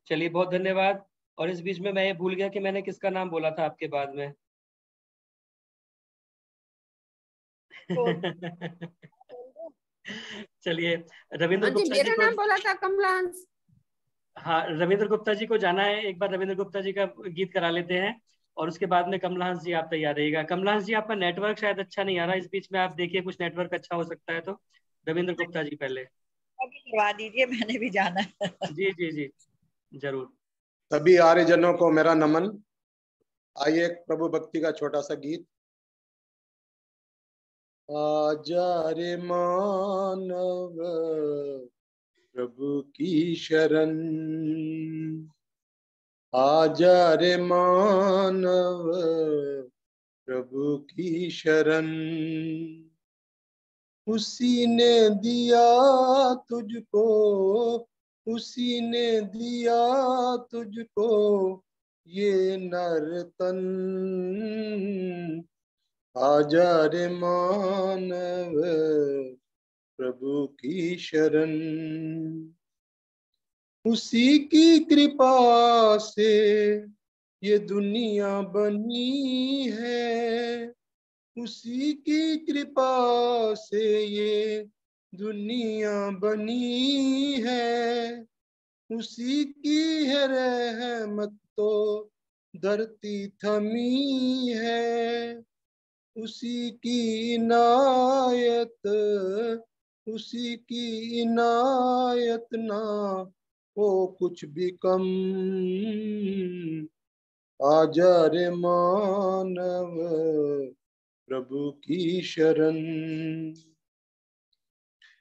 चलिए बहुत धन्यवाद। और इस बीच में मैं ये भूल गया कि मैंने किसका नाम बोला था आपके बाद में। चलिए, रविंद्र हाँ जी, गुप्ता जी मेरा को। नाम बोला था कमलांश। हाँ, रविंद्र गुप्ता जी को जाना है, एक बार रविंद्र गुप्ता जी का गीत करा लेते हैं और उसके बाद में कमलहास जी आप तैयार रहिएगा। कमलहास जी, आपका नेटवर्क शायद अच्छा नहीं आ रहा, इस बीच में आप देखिए कुछ नेटवर्क अच्छा हो सकता है तो। रविंद्र गुप्ता जी पहले। अभी करवा दीजिए, मैंने भी जाना है। जी जी जी, जरूर। सभी आर्यजनों को मेरा नमन। आइए एक प्रभु भक्ति का छोटा सा गीत। आजा रे मानव प्रभु की शरण, आजा रे मानव प्रभु प्रभु की शरण। उसी ने दिया तुझको, उसी ने दिया तुझको ये नर तन। आजा रे मानव प्रभु की शरण। उसी की कृपा से ये दुनिया बनी है, उसी की कृपा से ये दुनिया बनी है। उसी की है रहमत तो धरती थमी है। उसी की इनायत, उसी की इनायत ना हो कुछ भी कम। आजा रे मानव प्रभु की शरण।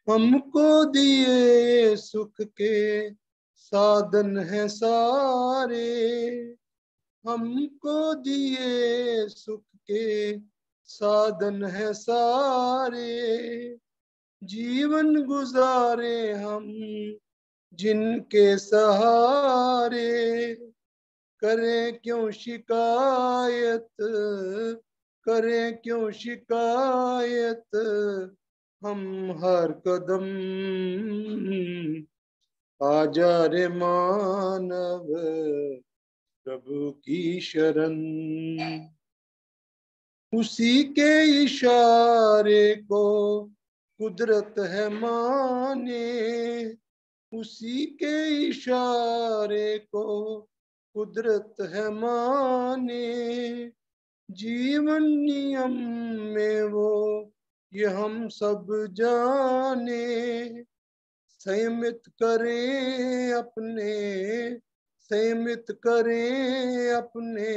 हमको दिए सुख के साधन है सारे, हमको दिए सुख के साधन है सारे। जीवन गुजारे हम जिनके सहारे, करें क्यों शिकायत, करें क्यों शिकायत हम हर कदम। आजा रे मानव प्रभु की शरण। उसी के इशारे को कुदरत है माने, उसी के इशारे को कुदरत है माने। जीवन नियम में वो ये हम सब जाने। संयमित करें अपने, संयमित करें अपने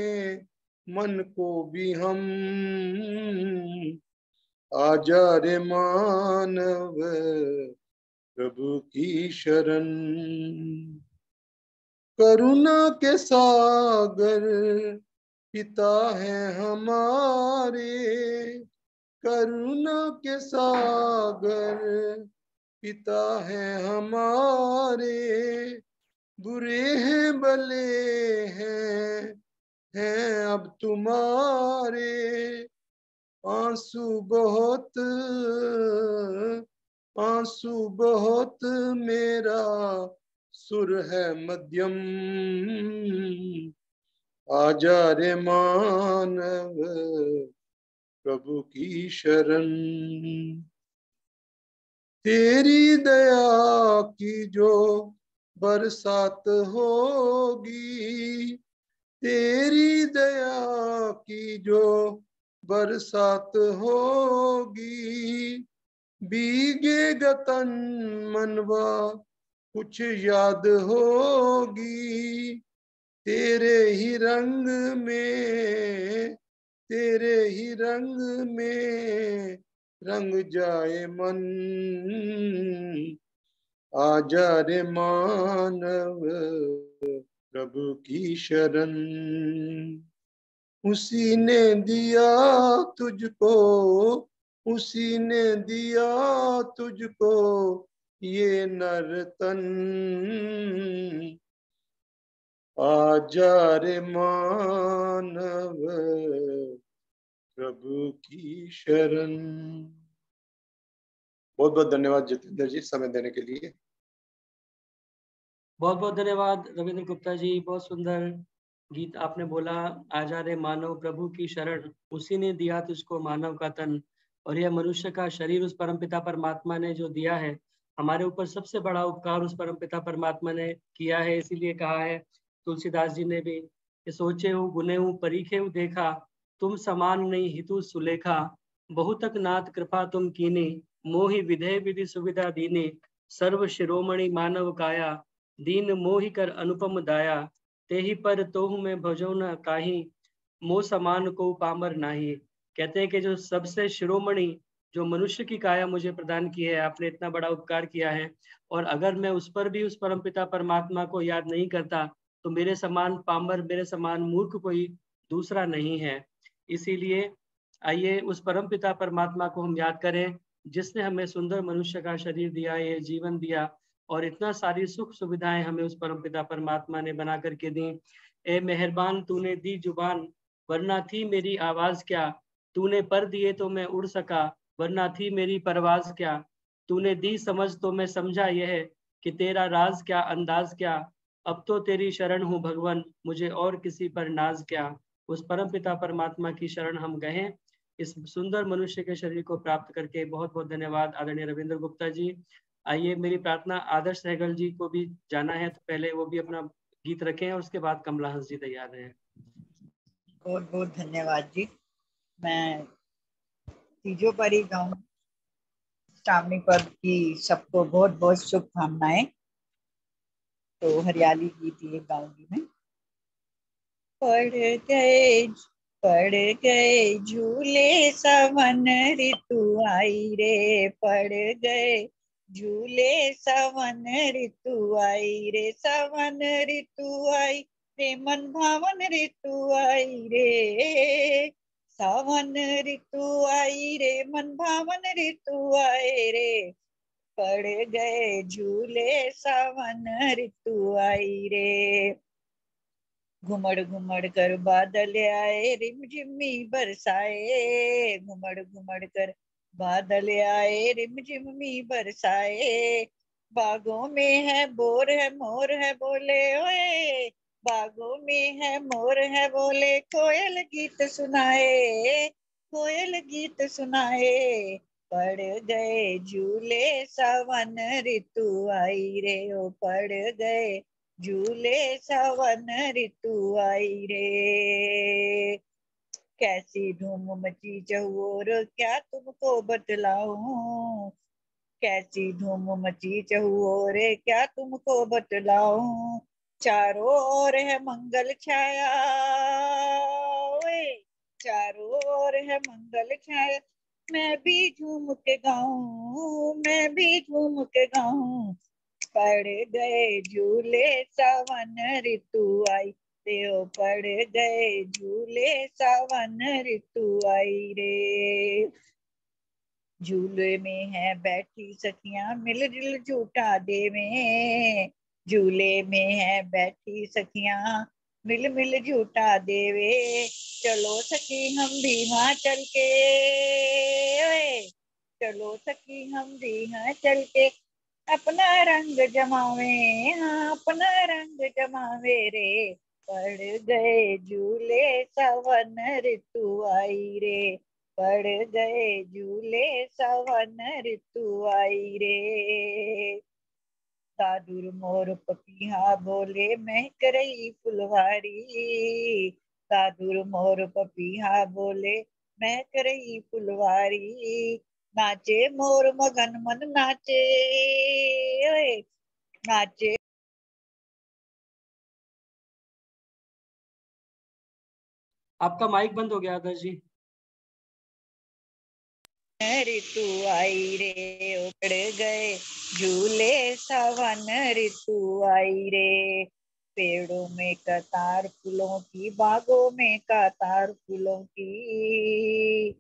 मन को भी हम। आजा रे मानव प्रभु की शरण। करुणा के सागर पिता है हमारे, करुणा के सागर पिता है हमारे। बुरे हैं भले हैं अब तुम्हारे। आंसू बहुत, आंसू बहुत मेरा सुर है मध्यम। आजा रे मानव प्रभु की शरण। तेरी दया की जो बरसात होगी, तेरी दया की जो बरसात होगी। भीगेगा तन मनवा कुछ याद होगी। तेरे ही रंग में, तेरे ही रंग में रंग जाए मन। आजा रे मानव प्रभु की शरण। उसी ने दिया तुझको, उसी ने दिया तुझको ये नर तन। आजा रे मानव प्रभु की शरण। बहुत बहुत धन्यवाद जितेंद्र जी समय देने के लिए। बहुत बहुत धन्यवाद रविंद्र गुप्ता जी, बहुत सुंदर गीत आपने बोला। आजा रे मानव प्रभु की शरण, उसी ने दिया तुझको मानव का तन। और यह मनुष्य का शरीर उस परमपिता परमात्मा ने जो दिया है, हमारे ऊपर सबसे बड़ा उपकार उस परमपिता परमात्मा ने किया है। इसीलिए कहा है तुलसीदास जी ने भी कि सोचे हूँ गुने हूँ परीखे हूँ देखा, तुम समान नहीं हितु सुलेखा। बहुतक नाथ कृपा तुम कीनी, मोहि विधेय विधि सुविधा दीनी। सर्व शिरोमणि मानव काया, दीन मोहि कर अनुपम दाया। तेहि पर तोहु में भजो न काही, मो समान को पामर नाही। कहते हैं कि जो सबसे शिरोमणि जो मनुष्य की काया मुझे प्रदान की है, आपने इतना बड़ा उपकार किया है। और अगर मैं उस पर भी उस परमपिता परमात्मा को याद नहीं करता तो मेरे समान पामर, मेरे समान मूर्ख कोई दूसरा नहीं है। इसीलिए आइए उस परमपिता परमात्मा को हम याद करें जिसने हमें सुंदर मनुष्य का शरीर दिया, ये जीवन दिया और इतना सारी सुख सुविधाएं हमें उस परमपिता परमात्मा ने बना करके दी। ए मेहरबान तूने दी जुबान, वरना थी मेरी आवाज क्या, तूने पर दिए तो मैं उड़ सका, वरना थी मेरी परवाज क्या, तूने दी समझ तो मैं समझा यह कि तेरा राज क्या अंदाज क्या, अब तो तेरी शरण हूँ भगवन, मुझे और किसी पर नाज क्या। उस परमपिता परमात्मा की शरण हम गए इस सुंदर मनुष्य के शरीर को प्राप्त करके। बहुत बहुत धन्यवाद आदरणीय रविंद्र गुप्ता जी। आइए मेरी प्रार्थना आदर्श सहगल जी को भी जाना है, तो पहले वो भी अपना गीत रखें और उसके बाद कमला हंस जी तैयार हैं। बहुत बहुत धन्यवाद जी। मैं तीजों पर ही गाऊं, श्रावणी पर्व की सबको बहुत बहुत शुभकामनाएं। तो हरियाली गीत ये गाऊंगी मैं। पड़ गए झूले सवन ऋतु आई रे, पड़ गए झूले सवन ऋतु आई रे, सवन ऋतु आई रे, मन भावन ऋतु आई रे, सावन ऋतु आई रे, मन भावन ऋतु आए रे, पड़ गए झूले सावन ऋतु आई रे। घुमड़ घुमड़ कर बादल आए, रिमझिमी बरसाए, घुमड़ घुमड़ कर बादल आए, रिमझिमी बरसाए, बागों में है बोर है मोर है बोले ओए, बागों में है मोर है बोले, कोयल गीत सुनाए, कोयल गीत सुनाए, पड़ गए झूले सावन ऋतु आई रे, ओ पड़ गए झूले सावन ऋतु आई रे। कैसी धूम मची चहुओर क्या तुमको बतलाऊं, कैसी धूम मची चहुओर क्या तुमको बतलाऊं, चारों ओर है मंगल छाया, चारों ओर है मंगल छाया, मैं भी झूम के गाऊं, मैं भी झूम के गाऊं, पड़ गए झूले सावन ऋतु आई रे, पड़ गए झूले सावन ऋतु आई रे। झूले में है बैठी सखियां मिलजुल झूठा देवे, झूले में है बैठी सखियां मिल मिल झूठा देवे, चलो सखी हम भी वहां चल के, चलो सखी हम भी वहां चल के, अपना रंग जमावे, हाँ अपना रंग जमावे रे, पड़ गए झूले सावन ऋतु आई रे, पड़ गए झूले सावन ऋतु आई रे। साधुर मोर पपीहा बोले महक रही फुलवारी, साधुर मोर पपीहा बोले महक रही फुलवारी, नाचे मोर मगन मन नाचे, ओए नाचे। आपका माइक बंद हो गया आदर्श जी। ऋतु आई रे, उड़ गए झूले सावन ऋतु आई रे, पेड़ों में कतार फूलों की, बागों में कतार फूलों की,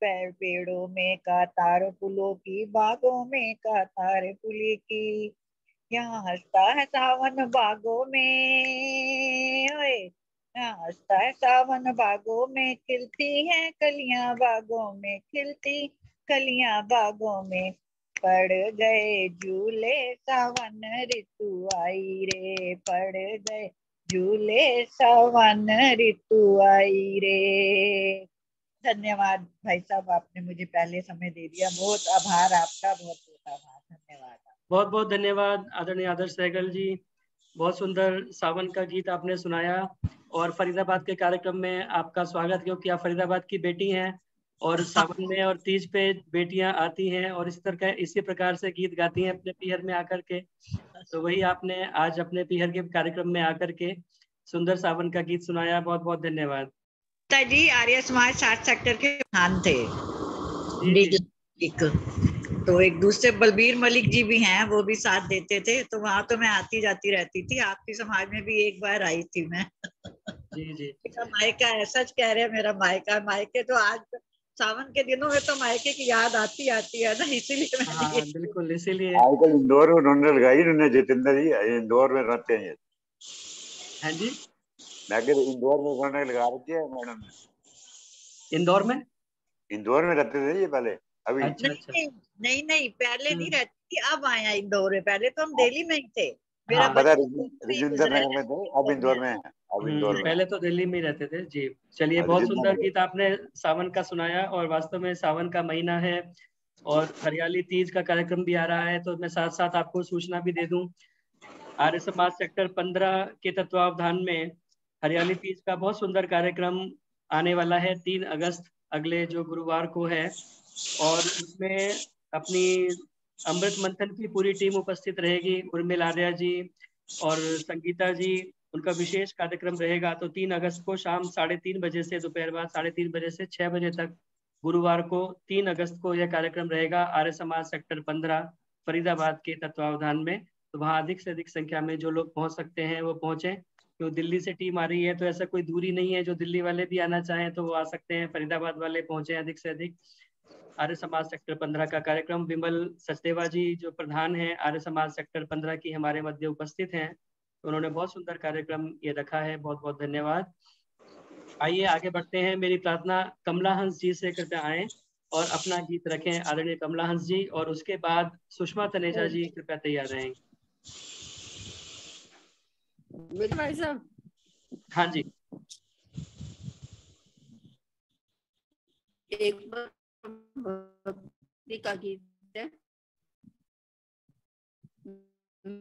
पेड़ों में कतार फूलों की, बागों में कतार फूली की, यहाँ हंसता है सावन बागों में, ओए यहाँ हंसता है सावन बागों में, खिलती है कलियां बागों में, खिलती कलियां बागों में, पड़ गए झूले सावन ऋतु आई रे, पड़ गए झूले सावन ऋतु आई रे। धन्यवाद भाई साहब, आपने मुझे पहले समय दे दिया, बहुत आभार आपका, बहुत बहुत आभार, धन्यवाद। बहुत बहुत धन्यवाद आदरणीय आदर्श सहगल जी। बहुत सुंदर सावन का गीत आपने सुनाया और फरीदाबाद के कार्यक्रम में आपका स्वागत, क्योंकि आप फरीदाबाद की बेटी हैं और सावन में और तीज पे बेटियां आती हैं और इसी प्रकार से गीत गाती हैं अपने पीहर में आकर के। तो वही आपने आज अपने पीहर के कार्यक्रम में आकर के सुंदर सावन का गीत सुनाया। बहुत बहुत धन्यवाद। जी आर्य समाज 60 सेक्टर के प्रधान थे एक, तो एक दूसरे बलबीर मलिक जी भी हैं, वो भी साथ देते थे, तो वहां तो मैं आती जाती रहती थी। आपकी समाज में भी एक बार आई थी मैं। जी जी। मेरा मायका है, सच कह रहे हैं, मेरा मायका तो आज सावन के दिनों में तो मायके की याद आती है ना, इसीलिए मैंने हाँ ये बिल्कुल, इसीलिए। आजकल इंदौर में उन्होंने लगाई उन्होंने जितेंद्र जी, इंदौर में रहते हैं। हाँ जी, मैं कह इंदौर में उन्होंने लगा रखी है मैडम ने। इंदौर में? इंदौर में रहते थे ये पहले, अभी अच्छा अच्छा। नहीं पहले नहीं रहती थी, अब आया इंदौर में। पहले तो हम दिल्ली में ही थे। मेरा हाँ पता बचपन भी रजिंदर गुजरा नगर में थे, अब इंदौर में है, अब इंदौर में। पहले तो दिल्ली में ही रहते थे जी। चलिए, बहुत रजिंदर सुंदर नगर। गीत आपने सावन का सुनाया, और वास्तव में सावन का महीना है और हरियाली तीज का कार्यक्रम भी आ रहा है, तो मैं साथ साथ आपको सूचना भी दे दूं। आर्य समाज सेक्टर 15 के तत्वावधान में हरियाली तीज का बहुत सुंदर कार्यक्रम आने वाला है 3 अगस्त, अगले जो गुरुवार को है, और उसमें अपनी अमृत मंथन की पूरी टीम उपस्थित रहेगी। उर्मिल आर्या जी और संगीता जी, उनका विशेष कार्यक्रम रहेगा। तो 3 अगस्त को शाम 3:30 बजे से दोपहर बाद 3:30 बजे से 6 बजे तक, गुरुवार को 3 अगस्त को यह कार्यक्रम रहेगा आर्य समाज सेक्टर 15 फरीदाबाद के तत्वावधान में। तो वहाँ अधिक से अधिक संख्या में जो लोग पहुंच सकते हैं वो पहुंचे। तो दिल्ली से टीम आ रही है, तो ऐसा कोई दूरी नहीं है, जो दिल्ली वाले भी आना चाहें तो वो आ सकते हैं। फरीदाबाद वाले पहुंचे अधिक से अधिक। आर्य समाज सेक्टर 15 का कार्यक्रम, विमल सचदेवा जी जो प्रधान हैं आर्य समाज सेक्टर 15 की, हमारे मध्य उपस्थित हैं। तो उन्होंने बहुत सुंदर कार्यक्रम ये रखा है, बहुत बहुत धन्यवाद। आइए आगे बढ़ते हैं। मेरी प्रार्थना कमला हंस जी से कृपया आए और अपना गीत रखें, आदरणीय कमला हंस जी, और उसके बाद सुषमा तनेजा जी कृपया तैयार रहें। भाई साहब, हाँ जी। एक भक्ति का गीत है।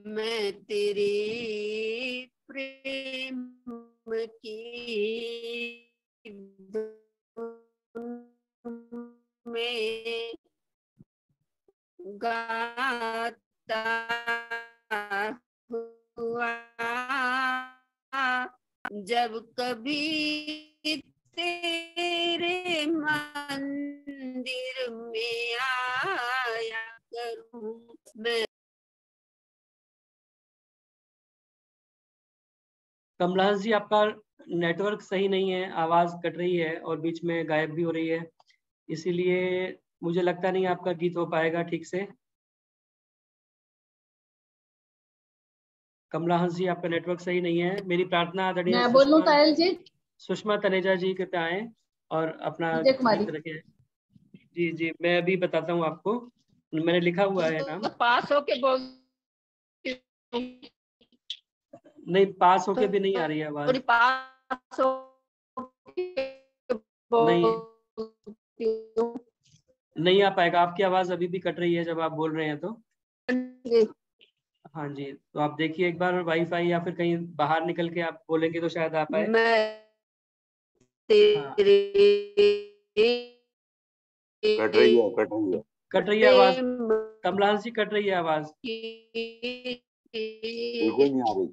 मैं तेरे प्रेम की में गाता हुआ जब कभी तेरे मंदिर में आया करूं मैं। कमला हंस जी, आपका नेटवर्क सही नहीं है, आवाज कट रही है और बीच में गायब भी हो रही है, इसीलिए मुझे लगता नहीं आपका गीत हो पाएगा ठीक से। कमला हंस जी, आपका नेटवर्क सही नहीं है। मेरी प्रार्थना आदरणीय मैं बोलूं पायल जी? सुषमा तनेजा जी कृपया आए और अपना विजय कुमारी। गीत रखें। जी जी, मैं अभी बताता हूँ आपको, मैंने लिखा हुआ है नाम। पास होके बोल। नहीं, पास होके भी नहीं आ रही है आवाज। पास नहीं नहीं आ पाएगा, आपकी आवाज अभी भी कट रही है जब आप बोल रहे हैं तो। हाँ जी, तो आप देखिए एक बार वाईफाई या फिर कहीं बाहर निकल के आप बोलेंगे तो शायद आ पाए। कट रही है, कट रही है, कट रही है आवाज। कमला जी, कट रही है आवाज, बिल्कुल नहीं आ रही।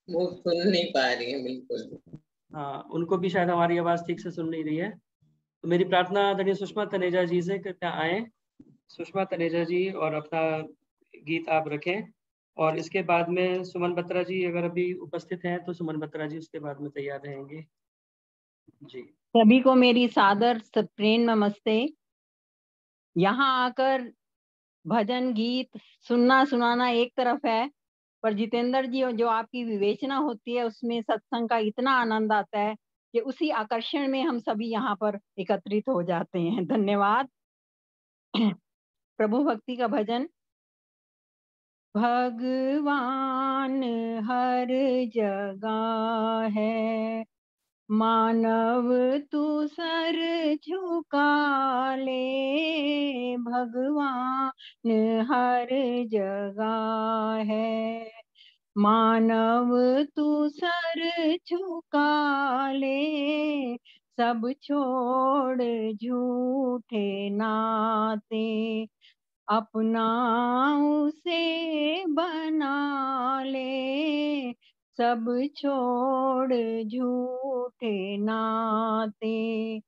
वो सुन नहीं पा रही है बिल्कुल। हाँ, उनको भी शायद हमारी आवाज ठीक से सुन नहीं रही है। तो मेरी प्रार्थना आदरणीय सुषमा तनेजा जी से कृपया आए, सुषमा तनेजा जी, और अपना गीत आप रखें। और इसके बाद में सुमन बत्रा जी अगर अभी उपस्थित हैं तो सुमन बत्रा जी उसके बाद में तैयार रहेंगे जी। सभी को मेरी सादर प्रेम नमस्ते। यहाँ आकर भजन गीत सुनना सुनाना एक तरफ है, पर जितेंद्र जी जो आपकी विवेचना होती है उसमें सत्संग का इतना आनंद आता है कि उसी आकर्षण में हम सभी यहाँ पर एकत्रित हो जाते हैं। धन्यवाद। प्रभु भक्ति का भजन। भगवान हर जगह है, मानव तू सर झुका ले। भगवान हर जगह है, मानव तू सर झुका ले। सब छोड़ झूठे नाते, अपना उसे बना ले। सब छोड़ झूठे नाते,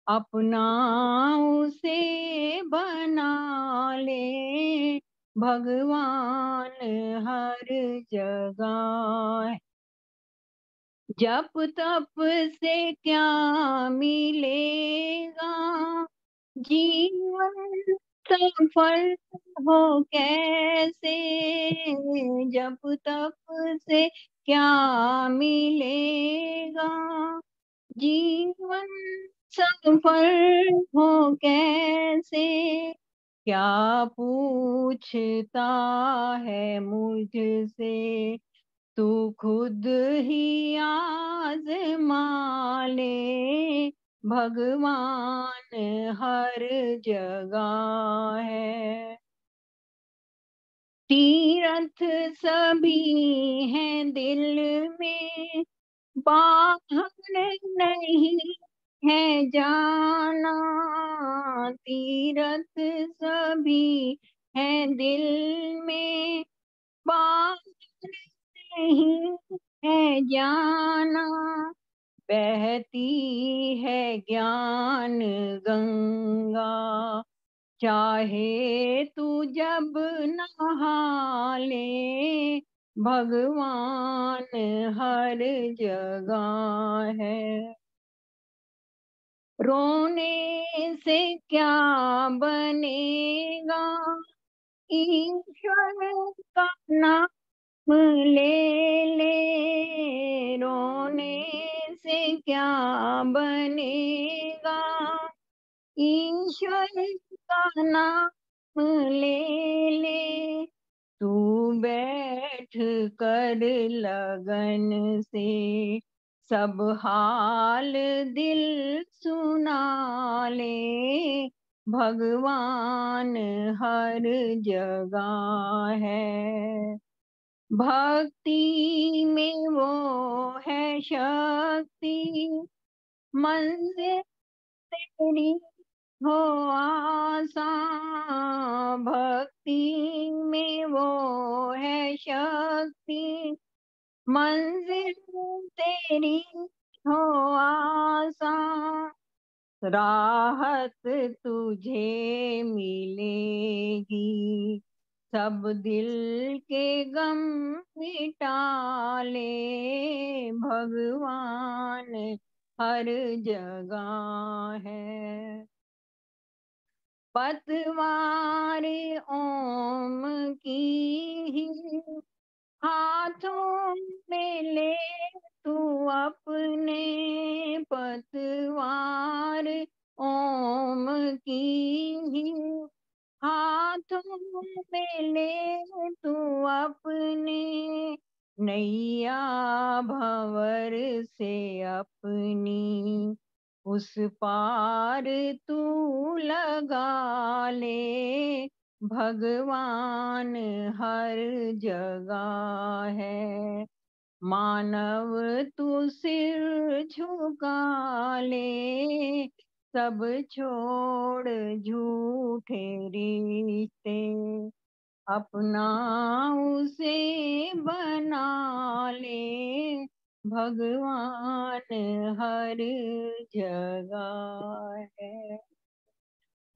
अपना उसे बना ले। भगवान हर जगह। जप तप से क्या मिलेगा, जीवन सफल हो कैसे। जप तप से क्या मिलेगा, जीवन सफल हो कैसे। क्या पूछता है मुझसे, तू खुद ही आज़मा ले। भगवान हर जगह है। तीर्थ सभी हैं दिल में, बाहर नहीं है जाना। तीर्थ सभी हैं दिल में, बाहर नहीं है जाना। बहती है ज्ञान गंगा, चाहे तू जब नहा ले। भगवान हर जगह है। रोने से क्या बनेगा, ईश्वर का नाम ले ले। रोने से क्या बनेगा, ईश्वर का नाम ले ले। तू बैठ कर लगन से सब हाल दिल सुना ले। भगवान हर जगह है। भक्ति में वो है शक्ति, मंजिल तेरी हो आसान। भक्ति में वो है शक्ति, मंजिल तेरी हो आसान। राहत तुझे मिलेगी, सब दिल के गम मिटा ले। भगवान हर जगह है। पतवार ओम की ही हाथों में ले तू अपने। पतवार ओम की ही हाथों में ले तू अपने। नैया भंवर से अपनी उस पार तू लगा ले। भगवान हर जगह है। मानव तू सिर झुका ले, सब छोड़ झूठे रिश्ते। अपना उसे बना ले। भगवान हर जगह है।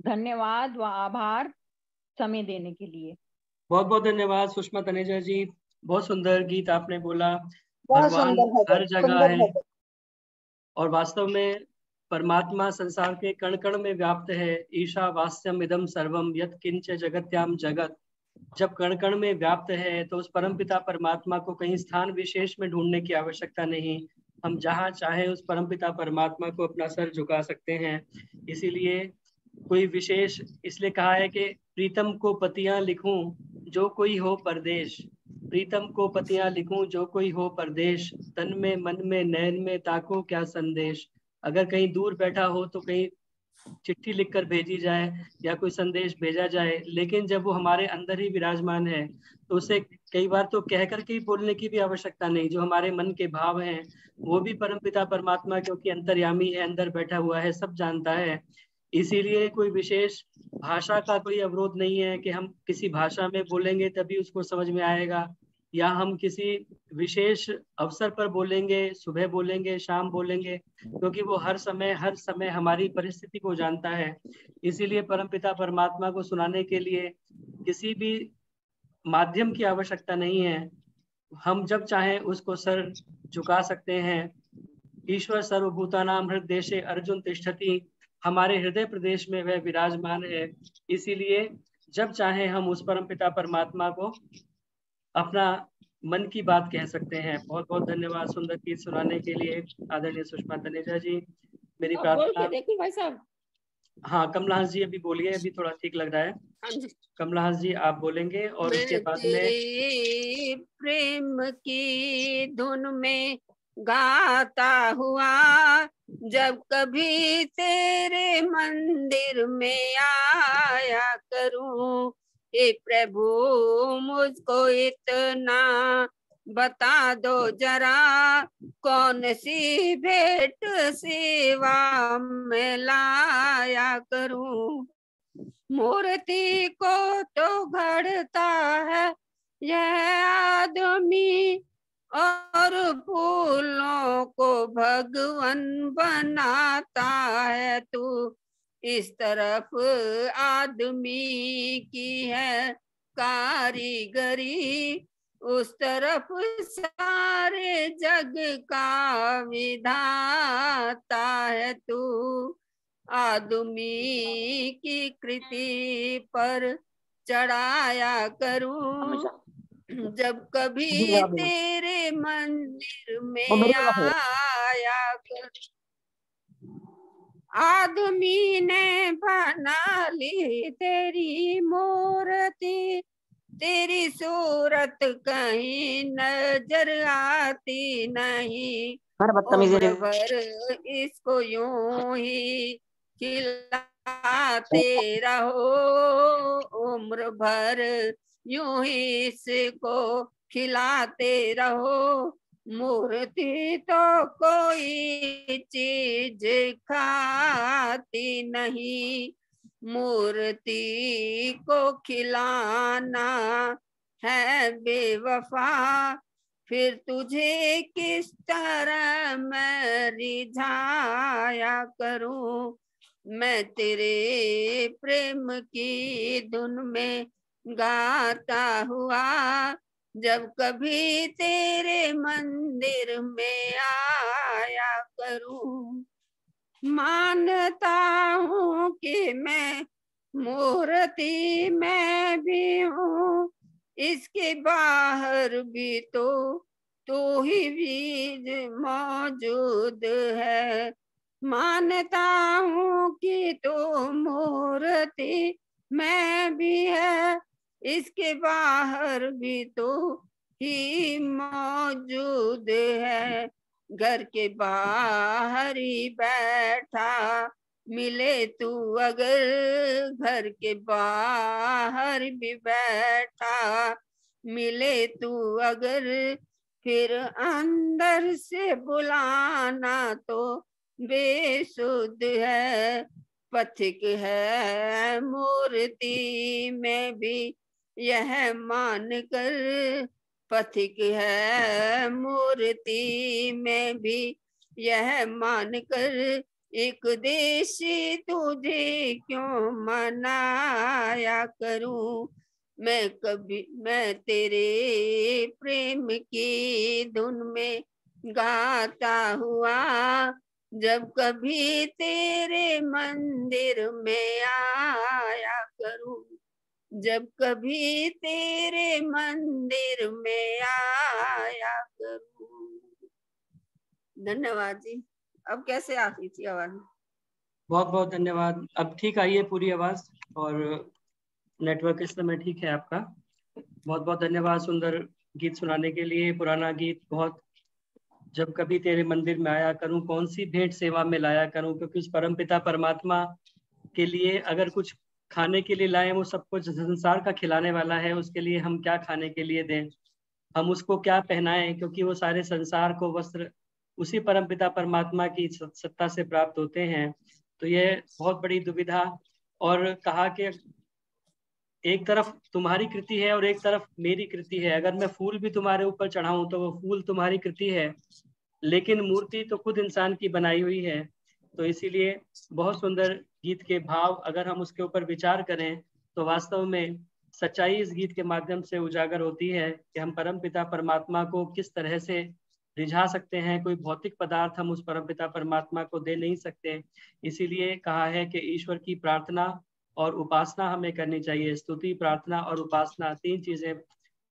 धन्यवाद व आभार समय देने के लिए। बहुत बहुत धन्यवाद सुषमा तनेजा जी, बहुत सुंदर गीत आपने बोला। बहुत भगवान सुंदर भजन, हर जगह सुंदर है भजन। और वास्तव में परमात्मा संसार के कण कण में व्याप्त है। ईशा वास्यम इदम सर्वम यत् किंच जगत्याम जगत। जब कण कण में व्याप्त है तो उस परमपिता परमात्मा को कहीं स्थान विशेष में ढूंढने की आवश्यकता नहीं। हम जहाँ चाहे उस परमपिता परमात्मा को अपना सर झुका सकते हैं। इसीलिए कोई विशेष इसलिए कहा है कि प्रीतम को पतियां लिखूं जो कोई हो परदेश। प्रीतम को पतियां लिखूं जो कोई हो परदेश, तन में मन में नैन में ताको क्या संदेश। अगर कहीं दूर बैठा हो तो कहीं चिट्ठी लिखकर भेजी जाए या कोई संदेश भेजा जाए, लेकिन जब वो हमारे अंदर ही विराजमान है तो उसे कई बार तो कह करके ही बोलने की भी आवश्यकता नहीं। जो हमारे मन के भाव हैं वो भी परमपिता परमात्मा क्योंकि अंतर्यामी है, अंदर बैठा हुआ है, सब जानता है। इसीलिए कोई विशेष भाषा का कोई अवरोध नहीं है कि हम किसी भाषा में बोलेंगे तभी उसको समझ में आएगा, या हम किसी विशेष अवसर पर बोलेंगे, सुबह बोलेंगे, शाम बोलेंगे, क्योंकि वो हर समय हमारी परिस्थिति को जानता है। इसीलिए परमपिता परमात्मा को सुनाने के लिए किसी भी माध्यम की आवश्यकता नहीं है। हम जब चाहें उसको सर झुका सकते हैं। ईश्वर सर्वभूतानां हृदय अर्जुन तिष्ठति, हमारे हृदय प्रदेश में वह विराजमान है। इसीलिए जब चाहे हम उस परमपिता परमात्मा को अपना मन की बात कह सकते हैं। बहुत बहुत धन्यवाद सुंदर गीत सुनाने के लिए आदरणीय सुषमा तनेजा जी। मेरी प्रार्थना। देखो भाई साहब। हाँ कमलहास जी अभी बोलिए, अभी थोड़ा ठीक लग रहा है। हाँ जी। कमलहास जी आप बोलेंगे और उसके बाद में तेरे प्रेम की धुन में गाता हुआ जब कभी तेरे मंदिर में आया करूं, हे प्रभु मुझको इतना बता दो जरा, कौन सी भेंट सेवा में लाया करूं। मूर्ति को तो गढ़ता है यह आदमी, और फूलों को भगवान बनाता है तू। इस तरफ आदमी की है कारीगरी, उस तरफ सारे जग का विधाता है तू। आदमी की कृति पर चढ़ाया करूं जब कभी तेरे मंदिर में आया करूं। आदमी ने बना ली तेरी मूर्ति, तेरी सूरत कहीं नजर आती नहीं। उम्र भर इसको यूं ही खिलाते रहो, उम्र भर यूं ही इसको खिलाते रहो। मूर्ति तो कोई चीज खाती नहीं, मूर्ति को खिलाना है बेवफा। फिर तुझे किस तरह मैं रिझाया करूं। मैं तेरे प्रेम की धुन में गाता हुआ जब कभी तेरे मंदिर में आया करूं। मानता हूँ कि मैं मूर्ति में भी हूँ, इसके बाहर भी तो ही बीज मौजूद है। मानता हूँ कि तो मूर्ति में भी है, इसके बाहर भी तो ही मौजूद है। घर के बाहर ही बैठा मिले तू अगर, घर के बाहर भी बैठा मिले तू अगर, फिर अंदर से बुलाना तो बेसुध है। पथिक है मूर्ति में भी यह मान कर, पथिक है मूर्ति में भी यह मान कर, एक देशी तुझे क्यों मनाया करूं। मैं तेरे प्रेम की धुन में गाता हुआ जब कभी तेरे मंदिर में आया करूं, जब कभी तेरे मंदिर में आया करूं। धन्यवाद जी। अब कैसे आ रही थी आवाज? बहुत बहुत धन्यवाद। अब ठीक आई है पूरी आवाज और नेटवर्क इस समय ठीक है आपका। बहुत बहुत धन्यवाद सुंदर गीत सुनाने के लिए। पुराना गीत बहुत, जब कभी तेरे मंदिर में आया करूं, कौन सी भेंट सेवा में लाया करूं, क्योंकि उस परमपिता परमात्मा के लिए अगर कुछ खाने के लिए लाएं, वो सब कुछ संसार का खिलाने वाला है। उसके लिए हम क्या खाने के लिए दें, हम उसको क्या पहनाएं, क्योंकि वो सारे संसार को वस्त्र उसी परमपिता परमात्मा की सत्ता से प्राप्त होते हैं। तो ये बहुत बड़ी दुविधा। और कहा कि एक तरफ तुम्हारी कृति है और एक तरफ मेरी कृति है। अगर मैं फूल भी तुम्हारे ऊपर चढ़ाऊं तो वो फूल तुम्हारी कृति है, लेकिन मूर्ति तो खुद इंसान की बनाई हुई है। तो इसीलिए बहुत सुंदर गीत के भाव अगर हम उसके ऊपर विचार करें तो वास्तव में सच्चाई इस गीत के माध्यम से उजागर होती है कि हम परमपिता परमात्मा को किस तरह से रिझा सकते हैं। कोई भौतिक पदार्थ हम उस परमपिता परमात्मा को दे नहीं सकते। इसीलिए कहा है कि ईश्वर की प्रार्थना और उपासना हमें करनी चाहिए। स्तुति, प्रार्थना और उपासना, 3 चीजें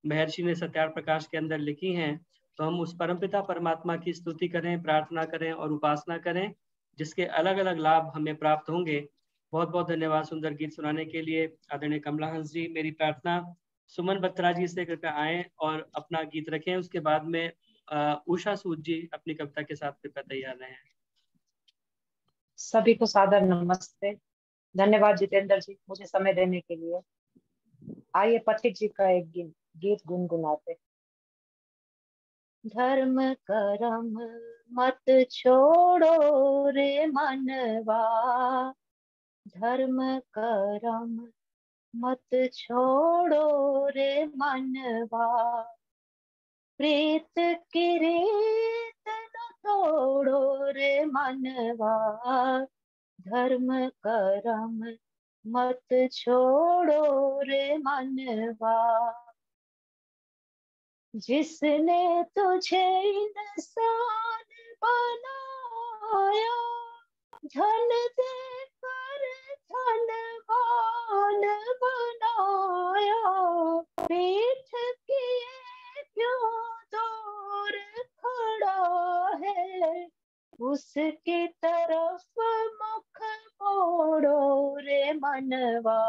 महर्षि ने सत्यार्थ प्रकाश के अंदर लिखी हैं। तो हम उस परमपिता परमात्मा की स्तुति करें, प्रार्थना करें और उपासना करें, जिसके अलग अलग लाभ हमें प्राप्त होंगे। बहुत बहुत धन्यवाद सुंदर गीत सुनाने के लिए आदरणीय कमला हंस जी। मेरी प्रार्थना सुमन बत्रा जी से कृपया आए और अपना गीत रखें। उसके बाद में उषा सूद जी अपनी कविता के साथ कृपया तैयार रहें। सभी को सादर नमस्ते। धन्यवाद जितेंद्र जी मुझे समय देने के लिए। आइए पथिक जी का एक गीत गुनगुनाते। धर्म करम मत छोड़ो रे मनवा, धर्म करम मत छोड़ो रे मनवा, प्रीत की रीत न तोड़ो रे मनवा, धर्म करम मत छोड़ो रे मनवा। जिसने तुझे इंसान बनाया, धन देकर धनवान बनाया, पीठ किए क्यों दूर खड़ा है, उसकी तरफ मुख मोड़ो रे मनवा,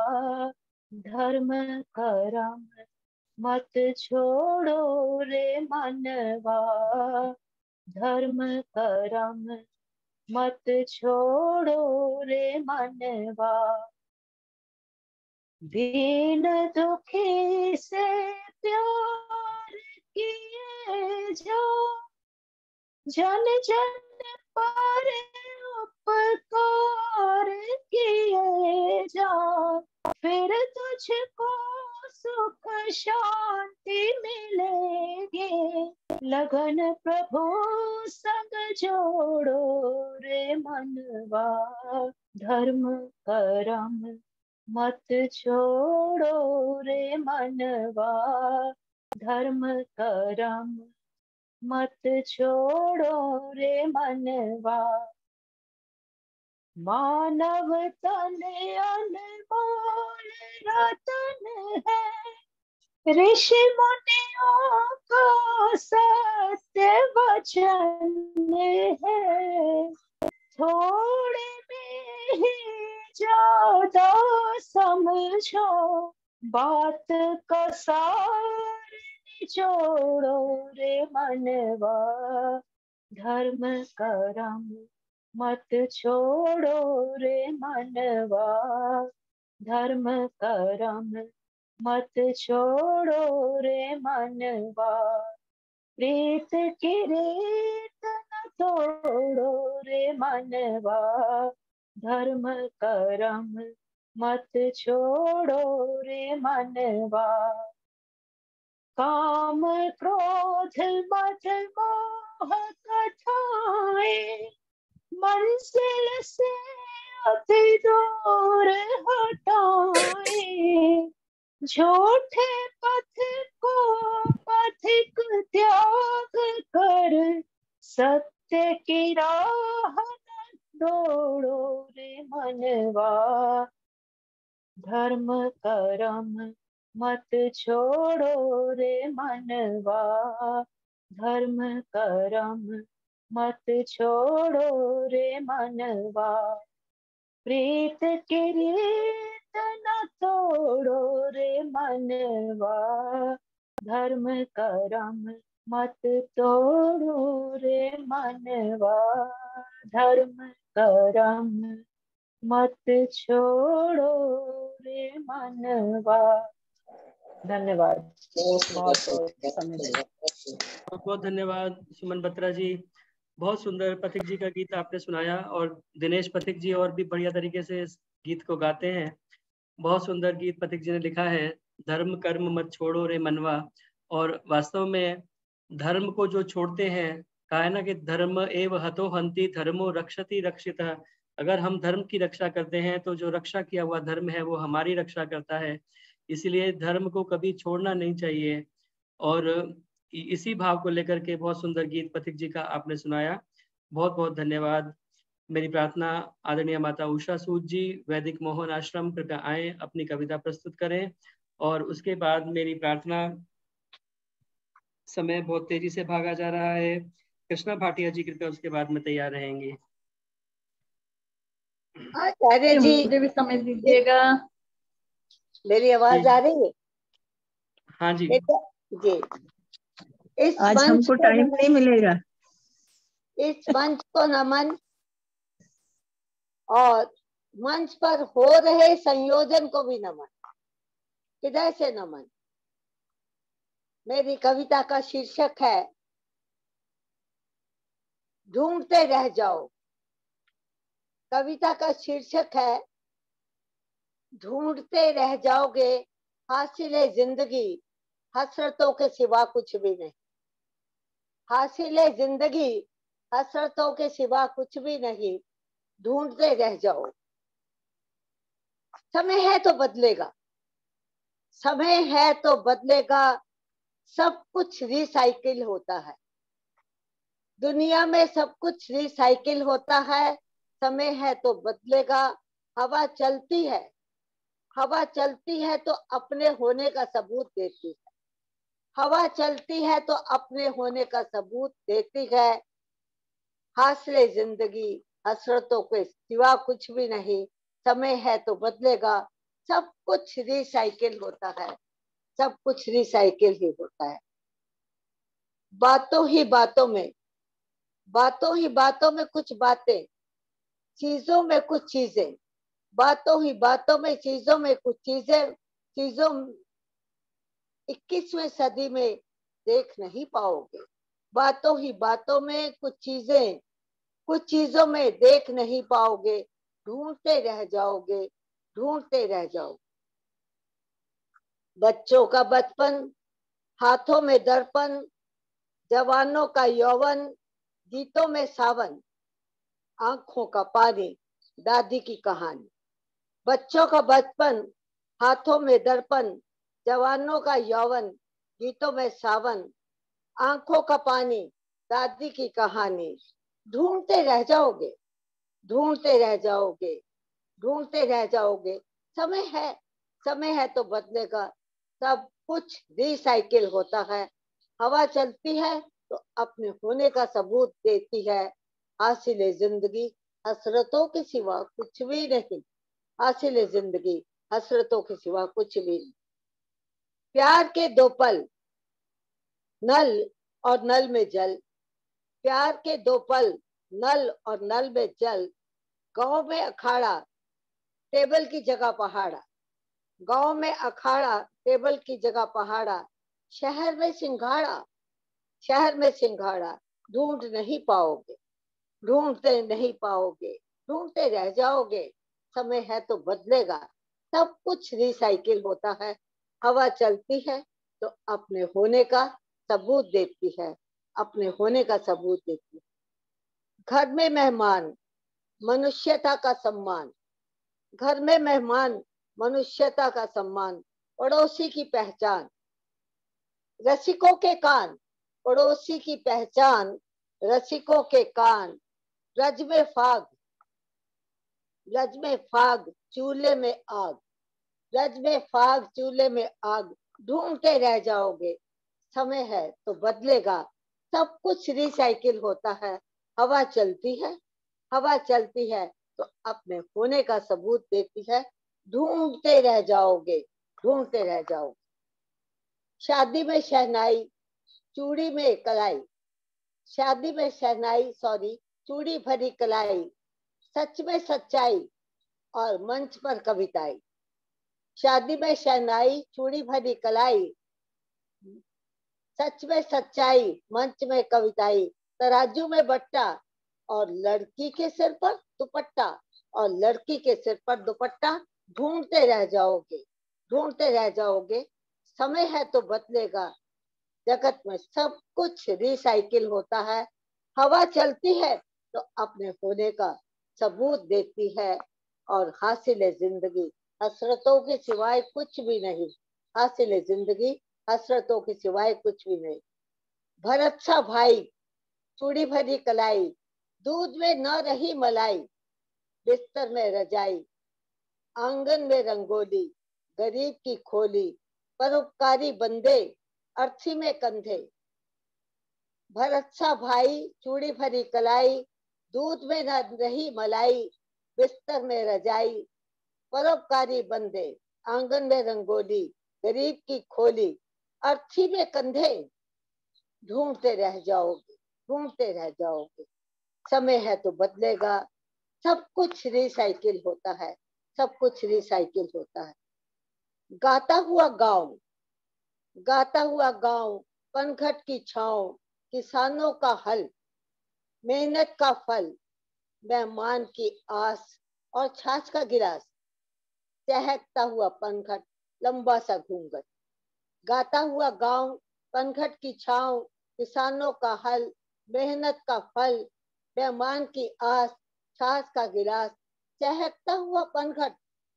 धर्म करम मत छोड़ो रे मनवा, धर्म करम मत छोड़ो रे मनवा। दीन दुखी से प्यार किए जाओ, जन जन पर उपकार किए जाओ, फिर तुझको सुख शांति मिलेगी, लगन प्रभु संग जोड़ो रे मनवा, धर्म करम मत छोड़ो रे मनवा, धर्म करम मत छोड़ो रे मनवा। मानव तन अनमोल रतन है, ऋषि मुनियों का सत्य वचन है, थोड़े में ही ज्यादा समझो, बात का सार निचोड़ो रे मनवा, धर्म करम मत छोड़ो रे मनवा, धर्म करम मत छोड़ो रे मनवा, प्रीत की रीत न तोड़ो रे मनवा, धर्म करम मत छोड़ो रे मनवा। काम क्रोध मद मोह कथाएं, मंजिल से अति दूर हटाए, झूठे पथ को पथिक त्याग कर, सत्य की राह न दौड़ो रे मनवा, धर्म करम मत छोड़ो रे मनवा, धर्म करम मत छोड़ो रे मनवा, प्रीत की रीत न तोड़ो रे मनवा, धर्म करम मत तोड़ो रे मनवा, धर्म करम मत छोड़ो रे मनवा। धन्यवाद। बहुत धन्यवाद सुमन बत्रा जी। बहुत सुंदर पथिक जी का गीत आपने सुनाया और दिनेश पथिक जी और भी बढ़िया तरीके से इस गीत को गाते हैं। बहुत सुंदर गीत पथिक जी ने लिखा है, धर्म कर्म मत छोड़ो रे मनवा। और वास्तव में धर्म को जो छोड़ते हैं, कहा है ना कि धर्म एव हतो हंति धर्मो रक्षति रक्षितः। अगर हम धर्म की रक्षा करते हैं तो जो रक्षा किया हुआ धर्म है वो हमारी रक्षा करता है। इसीलिए धर्म को कभी छोड़ना नहीं चाहिए। और इसी भाव को लेकर के बहुत सुंदर गीत पथिक जी का आपने सुनाया, बहुत बहुत धन्यवाद। मेरी प्रार्थना आदरणीय माता उषा सूद जी, वैदिक मोहन आश्रम, कृपया आए, अपनी कविता प्रस्तुत करें। और उसके बाद मेरी प्रार्थना, समय बहुत तेजी से भागा जा रहा है, कृष्णा भाटिया जी कृपया उसके बाद में तैयार रहेंगे। आचार्य जी मुझे भी समय दीजिएगा। मेरी आवाज आ रही है? हाँ जी जी। इस आज मंच हमको को टाइम नहीं मिलेगा। इस मंच को नमन, और मंच पर हो रहे संयोजन को भी नमन, हृदय से नमन। मेरी कविता का शीर्षक है ढूंढते रह जाओ। कविता का शीर्षक है ढूंढते रह जाओगे, हासिले जिंदगी हसरतों के सिवा कुछ भी नहीं। हासिले जिंदगी हसरतों के सिवा कुछ भी नहीं, ढूंढते रह जाओ। समय है तो बदलेगा, समय है तो बदलेगा, सब कुछ रिसाइकिल होता है। दुनिया में सब कुछ रिसाइकिल होता है। समय है तो बदलेगा, हवा चलती है, हवा चलती है तो अपने होने का सबूत देती है। हवा चलती है तो अपने होने का सबूत देती है। हासिले जिंदगी हसरतों के सिवा कुछ भी नहीं, समय है तो बदलेगा, सब कुछ रिसाइकिल होता है, सब कुछ रिसाइकिल ही होता है। बातों ही बातों में, बातों ही बातों में कुछ बातें, चीजों में कुछ चीजें, बातों ही बातों में चीजों में कुछ चीजें, चीजों 21वीं सदी में देख नहीं पाओगे। बातों ही बातों में कुछ चीजें, कुछ चीजों में देख नहीं पाओगे, ढूंढते रह जाओगे, ढूंढते रह जाओगे। बच्चों का बचपन, हाथों में दर्पण, जवानों का यौवन, गीतों में सावन, आंखों का पानी, दादी की कहानी। बच्चों का बचपन, हाथों में दर्पण, जवानों का यौवन, गीतों में सावन, आंखों का पानी, दादी की कहानी। ढूंढते रह जाओगे, ढूंढते रह जाओगे, ढूंढते रह जाओगे। समय है, समय है तो बदलेगा, सब कुछ रिसाइकिल होता है। हवा चलती है तो अपने होने का सबूत देती है। हासिले जिंदगी हसरतों के सिवा कुछ भी नहीं, हासिले जिंदगी हसरतों के सिवा कुछ भी नहीं। प्यार के दो पल, नल और नल में जल, प्यार के दो पल, नल और नल में जल। गांव में अखाड़ा, टेबल की जगह पहाड़ा, गांव में अखाड़ा, टेबल की जगह पहाड़ा। शहर में सिंघाड़ा, शहर में सिंघाड़ा। ढूंढ नहीं पाओगे, ढूंढते नहीं पाओगे, ढूंढते रह जाओगे। समय है तो बदलेगा, सब कुछ रिसाइकिल होता है। हवा चलती है तो अपने होने का सबूत देती है, अपने होने का सबूत देती है। घर में मेहमान, मनुष्यता का सम्मान, घर में मेहमान, मनुष्यता का सम्मान। पड़ोसी की पहचान, रसिकों के कान, पड़ोसी की पहचान, रसिकों के कान। रज में फाग, रज में फाग, चूल्हे में आग, रज में फाग, चूल्हे में आग। ढूंढते रह जाओगे, समय है तो बदलेगा, सब कुछ रिसाइकिल होता है। हवा चलती है, हवा चलती है तो अपने होने का सबूत देती है। ढूंढते रह जाओगे, ढूंढते रह जाओगे। शादी में शहनाई, चूड़ी में कलाई, शादी में शहनाई, सॉरी, चूड़ी भरी कलाई। सच में सच्चाई और मंच पर कविताई, शादी में शहनाई, चूड़ी भरी कलाई। सच में सच्चाई, मंच में कविताई। तराजू में बट्टा और लड़की के सिर पर दुपट्टा, और लड़की के सिर पर दुपट्टा। ढूंढते रह जाओगे, ढूंढते रह जाओगे। समय है तो बदलेगा, जगत में सब कुछ रिसाइकिल होता है। हवा चलती है तो अपने होने का सबूत देती है, और हासिले जिंदगी हसरतों के सिवाय कुछ भी नहीं, हासिल जिंदगी हसरतों के सिवाय कुछ भी नहीं। भरत सा भाई चूड़ी भरी कलाई, दूध में न रही मलाई, बिस्तर में रजाई, आंगन में रंगोली, गरीब की खोली, परोपकारी बंदे, अर्थी में कंधे। भरत सा भाई चूड़ी भरी कलाई, दूध में न रही मलाई, बिस्तर में रजाई, परोपकारी बंदे, आंगन में रंगोली, गरीब की खोली, अर्थी में कंधे। ढूंढते रह जाओगे, ढूंढते रह जाओगे, समय है तो बदलेगा, सब कुछ रिसाइकिल होता है, सब कुछ रिसाइकिल होता है। गाता हुआ गाँव, गाता हुआ गाँव, पनघट की छांव, किसानों का हल, मेहनत का फल, मेहमान की आस और छाछ का गिलास, चहकता हुआ पनघट, लंबा सा घूंघट। गाता हुआ गाँव, पनघट की छांव, किसानों का हल, मेहनत का फल, मेहमान की आस, छाछ का गिलास, चहकता हुआ पनघट,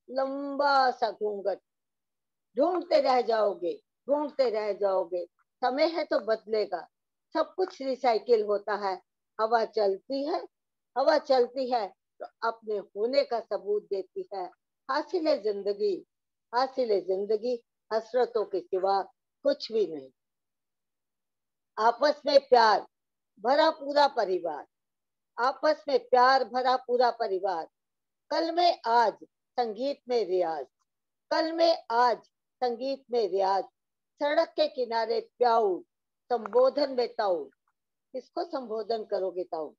लंबा सा घूंघट। ढूंढते रह जाओगे, ढूंढते रह जाओगे, समय है तो बदलेगा, सब कुछ रिसाइकिल होता है। हवा चलती है, हवा चलती है तो अपने होने का सबूत देती है। हासिल जिंदगी, हासिल जिंदगी हसरतों के सिवा कुछ भी नहीं। आपस में प्यार भरा पूरा परिवार, आपस में प्यार भरा पूरा परिवार, कल में आज संगीत में रियाज, कल में आज संगीत में रियाज। सड़क के किनारे प्याऊ, संबोधन में ताऊ, किसको संबोधन करोगे ताऊ?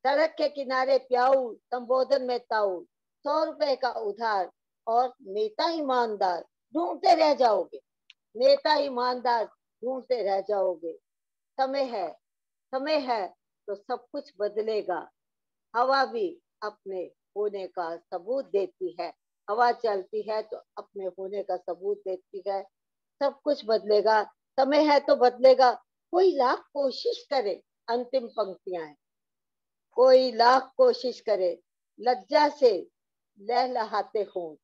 सड़क के किनारे प्याऊ, संबोधन में ताऊ, 100 रुपए का उधार और नेता ईमानदार। ढूंढते रह जाओगे, नेता ईमानदार ढूंढते रह जाओगे। समय है, समय है तो सब कुछ बदलेगा। हवा भी अपने होने का सबूत देती है, हवा चलती है तो अपने होने का सबूत देती है। सब कुछ बदलेगा, समय है तो बदलेगा। कोई लाख कोशिश करे, अंतिम पंक्तियां हैं। कोई लाख कोशिश करे, लज्जा से लहलहाते होंठ।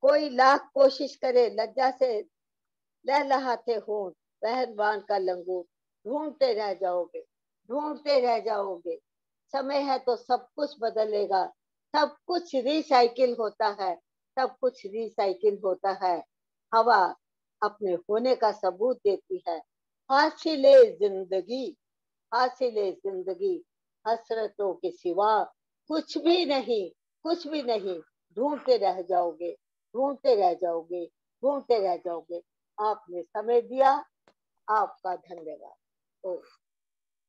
कोई लाख कोशिश करे, लज्जा से लहलहाते होंठ, पहलवान का लंगूट। ढूंढते रह जाओगे, ढूंढते रह जाओगे। समय है तो सब कुछ बदलेगा, सब कुछ रिसाइकिल होता है, सब कुछ रिसाइकिल होता है। हवा अपने होने का सबूत देती है। हासिले जिंदगी, हासिले जिंदगी हसरतों के सिवा कुछ भी नहीं, कुछ भी नहीं। ढूंढते रह जाओगे, ढूंढते रह जाओगे, ढूंढते रह जाओगे। आपने समय दिया, आपका धन्यवाद।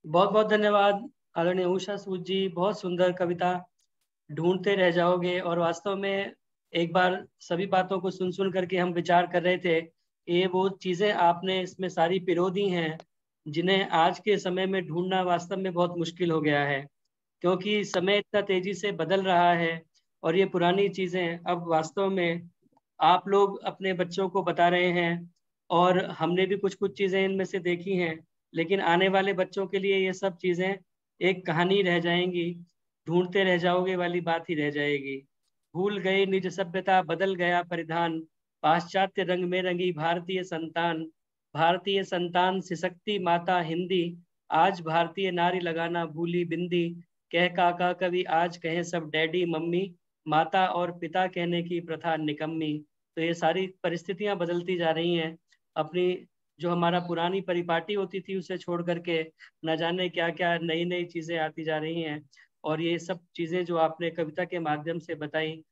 बहुत बहुत धन्यवाद आदरणीय उषा सूद जी, बहुत सुंदर कविता ढूंढते रह जाओगे। और वास्तव में एक बार सभी बातों को सुन सुन करके हम विचार कर रहे थे, ये वो चीजें आपने इसमें सारी पिरो दी हैं जिन्हें आज के समय में ढूंढना वास्तव में बहुत मुश्किल हो गया है, क्योंकि समय इतना तेजी से बदल रहा है। और ये पुरानी चीजें अब वास्तव में आप लोग अपने बच्चों को बता रहे हैं, और हमने भी कुछ कुछ चीजें इनमें से देखी हैं, लेकिन आने वाले बच्चों के लिए ये सब चीजें एक कहानी रह जाएंगी, ढूंढते रह जाओगे वाली बात ही रह जाएगी। भूल गए निज सभ्यता, बदल गया परिधान, पाश्चात्य रंग में रंगी भारतीय संतान। भारतीय संतान सिसकती माता हिंदी, आज भारतीय नारी लगाना भूली बिंदी। कह काका कवि आज कहें सब डैडी मम्मी, माता और पिता कहने की प्रथा निकम्मी। तो ये सारी परिस्थितियां बदलती जा रही हैं। अपनी जो हमारा पुरानी परिपाटी होती थी उसे छोड़ करके न जाने क्या क्या नई नई चीजें आती जा रही हैं। और ये सब चीजें जो आपने कविता के माध्यम से बताई,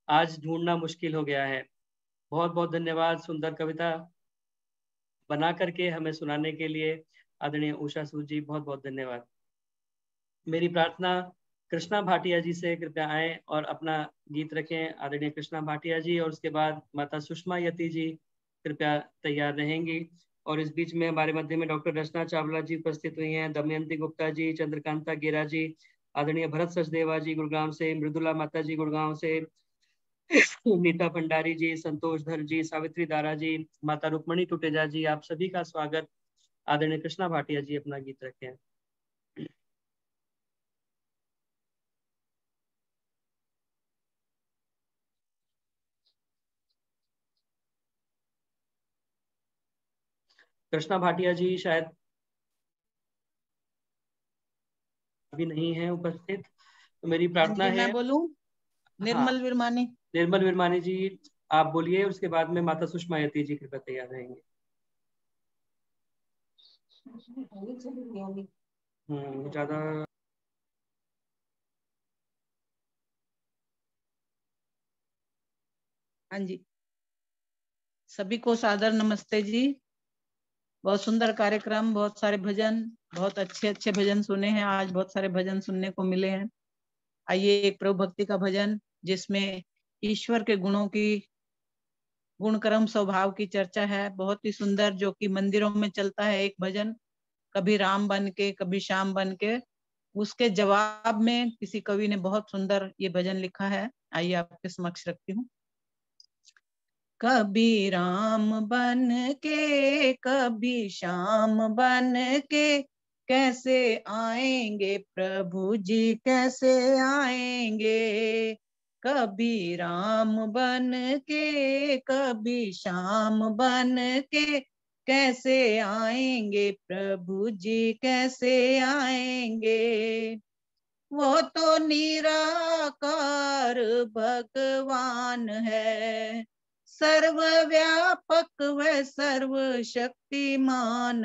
आज ढूंढना मुश्किल हो गया है। बहुत बहुत धन्यवाद सुंदर कविता बना करके हमें सुनाने के लिए आदरणीय उषा सूद जी, बहुत बहुत धन्यवाद। मेरी प्रार्थना कृष्णा भाटिया जी से कृपया आए और अपना गीत रखें। आदरणीय कृष्णा भाटिया जी, और उसके बाद माता सुषमा यति जी कृपया तैयार रहेंगी। और इस बीच में हमारे मध्य में डॉक्टर रचना चावला जी उपस्थित हुई हैं, दमयंती गुप्ता जी, चंद्रकांता गेरा जी, आदरणीय भरत सचदेवा जी गुड़गांव से, मृदुला माता जी गुड़गांव से, नीता भंडारी जी, संतोष धर जी, सावित्री दारा जी, माता रुक्मणी टुटेजा जी, आप सभी का स्वागत। आदरणीय कृष्णा भाटिया जी अपना गीत रखें। कृष्णा भाटिया जी शायद अभी नहीं है उपस्थित, तो मेरी प्रार्थना है। मैं बोलूं? निर्मल विरमानी। निर्मल विरमानी जी आप बोलिए, उसके बाद में माता सुषमा यति जी कृपया तैयार रहेंगे। ज्यादा हाँ जी, सभी को सादर नमस्ते जी। बहुत सुंदर कार्यक्रम, बहुत सारे भजन, बहुत अच्छे अच्छे भजन सुने हैं। आज बहुत सारे भजन सुनने को मिले हैं। आइए एक प्रभु भक्ति का भजन जिसमें ईश्वर के गुणों की, गुण कर्म स्वभाव की चर्चा है, बहुत ही सुंदर, जो कि मंदिरों में चलता है एक भजन, कभी राम बन के कभी श्याम बन के। उसके जवाब में किसी कवि ने बहुत सुंदर ये भजन लिखा है, आइए आपके समक्ष रखती हूँ। कभी राम बन के कभी श्याम बन के, कैसे आएंगे प्रभु जी कैसे आएंगे। कभी राम बन के कभी श्याम बन के, कैसे आएंगे प्रभु जी कैसे आएंगे। वो तो निराकार भगवान है, सर्वव्यापक व सर्वशक्तिमान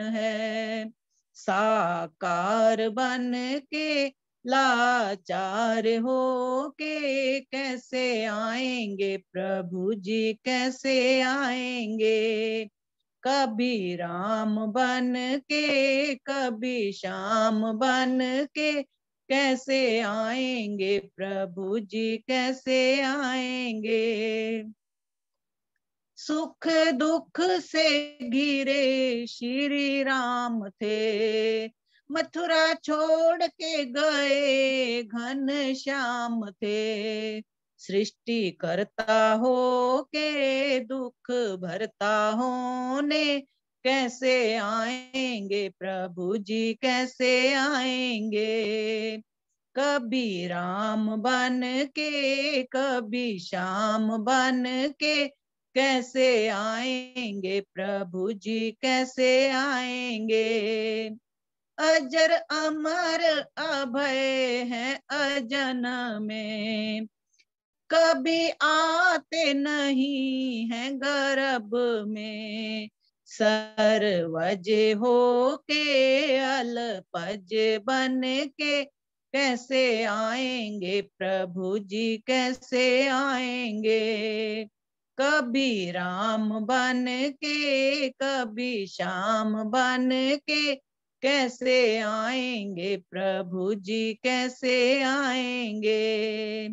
है। साकार बन के लाचार हो के, कैसे आएंगे प्रभु जी कैसे आएंगे। कभी राम बन के कभी श्याम बन के, कैसे आएंगे प्रभु जी कैसे आएंगे। सुख दुख से घिरे श्री राम थे, मथुरा छोड़ के गए घन श्याम थे। सृष्टि करता हो के दुख भरता होने, कैसे आएंगे प्रभु जी कैसे आएंगे। कभी राम बन के कभी श्याम बन के, कैसे आएंगे प्रभु जी कैसे आएंगे। अजर अमर अभय है अजन में, कभी आते नहीं हैं गर्भ में। सर्वज हो के अल्पज बन के, कैसे आएंगे प्रभु जी कैसे आएंगे। कभी राम बन के कभी श्याम बन के, कैसे आएंगे प्रभु जी कैसे आएंगे।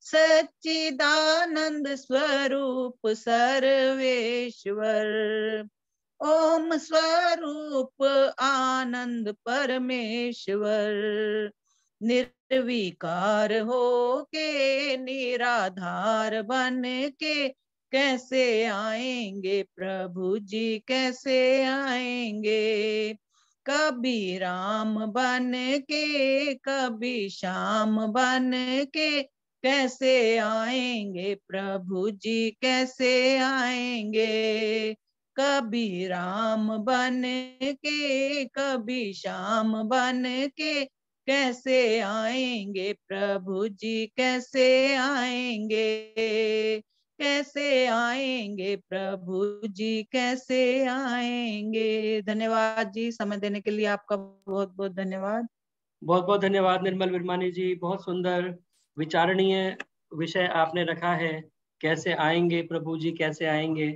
सच्चिदानंद स्वरूप सर्वेश्वर, ओम स्वरूप आनंद परमेश्वर। निर्विकार हो के निराधार बन के, कैसे आएंगे प्रभु जी कैसे आएंगे। कभी राम बन के कभी श्याम बन के, कैसे आएंगे प्रभु जी कैसे आएंगे। कभी राम बन के कभी श्याम बन के, कैसे आएंगे प्रभु जी कैसे आएंगे। कैसे आएंगे प्रभु जी कैसे आएंगे। धन्यवाद जी, समय देने के लिए आपका बहुत बहुत धन्यवाद। बहुत बहुत धन्यवाद निर्मल विरमानी जी, बहुत सुंदर विचारणीय विषय आपने रखा है। कैसे आएंगे प्रभु जी कैसे आएंगे,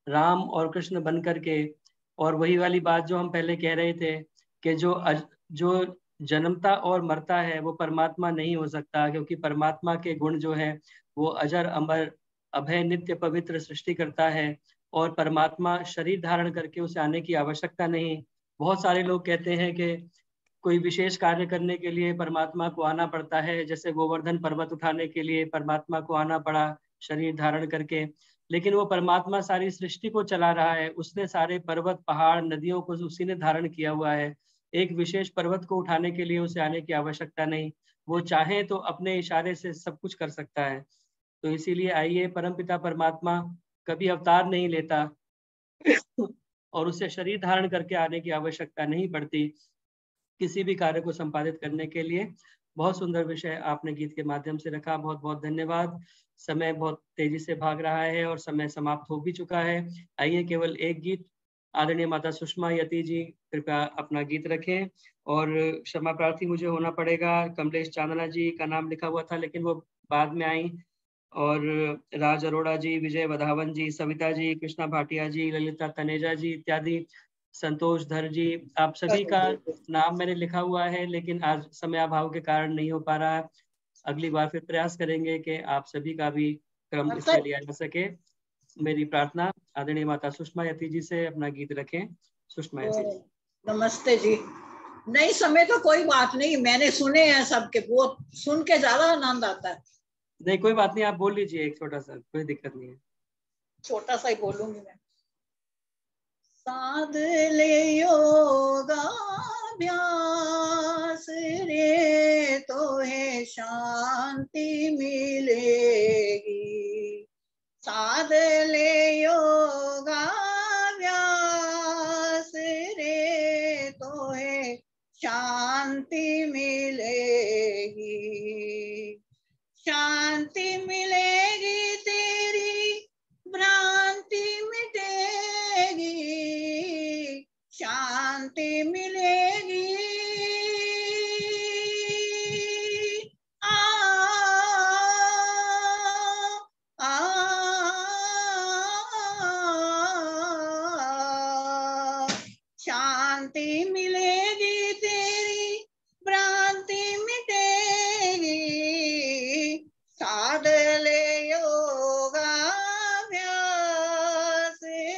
राम और कृष्ण बन करके। और वही वाली बात जो हम पहले कह रहे थे कि जो जन्मता और मरता है वो परमात्मा नहीं हो सकता, क्योंकि परमात्मा के गुण जो है वो अजर अमर अभय नित्य पवित्र सृष्टि करता है, और परमात्मा शरीर धारण करके उसे आने की आवश्यकता नहीं। बहुत सारे लोग कहते हैं कि कोई विशेष कार्य करने के लिए परमात्मा को आना पड़ता है, जैसे गोवर्धन पर्वत उठाने के लिए परमात्मा को आना पड़ा शरीर धारण करके। लेकिन वो परमात्मा सारी सृष्टि को चला रहा है, उसने सारे पर्वत पहाड़ नदियों को उसी ने धारण किया हुआ है। एक विशेष पर्वत को उठाने के लिए उसे आने की आवश्यकता नहीं, वो चाहे तो अपने इशारे से सब कुछ कर सकता है। तो इसीलिए आइए, परमपिता परमात्मा कभी अवतार नहीं लेता और उसे शरीर धारण करके आने की आवश्यकता नहीं पड़ती किसी भी कार्य को संपादित करने के लिए। बहुत सुंदर विषय आपने गीत के माध्यम से रखा, बहुत बहुत धन्यवाद। समय बहुत तेजी से भाग रहा है और समय समाप्त हो भी चुका है। आइए केवल एक गीत, आदरणीय माता सुषमा यति जी कृपया अपना गीत रखें। और क्षमा प्रार्थी मुझे होना पड़ेगा, कमलेश चांदना जी का नाम लिखा हुआ था लेकिन वो बाद में आई, और राज अरोड़ा जी, विजय वधावन जी, सविता जी, कृष्णा भाटिया जी, ललिता तनेजा जी इत्यादि, संतोष धर जी, आप सभी का नाम मैंने लिखा हुआ है लेकिन आज समय अभाव के कारण नहीं हो पा रहा है। अगली बार फिर प्रयास करेंगे कि आप सभी का भी क्रम इसमें लिया जा सके। मेरी प्रार्थना आदरणीय माता सुषमा यति जी से अपना गीत रखें। सुषमा यति जी। नमस्ते जी। नहीं समय तो कोई बात नहीं, मैंने सुने हैं सबके, वो सुन के ज्यादा आनंद आता है। नहीं कोई बात नहीं, आप बोल लीजिए एक छोटा सा, कोई दिक्कत नहीं है। छोटा सा ही बोलूंगी मैं। साध ले योगाभ्यास रे तो है शांति मिलेगी। साध ले योगाभ्यास रे तो है शांति मिलेगी। शांति मिलेगी तेरी भ्रांति मिटेगी। शांति मिलेगी। शांति मिलेगी तेरी भ्रांति मिटेगी। साध ले योगाभ्यास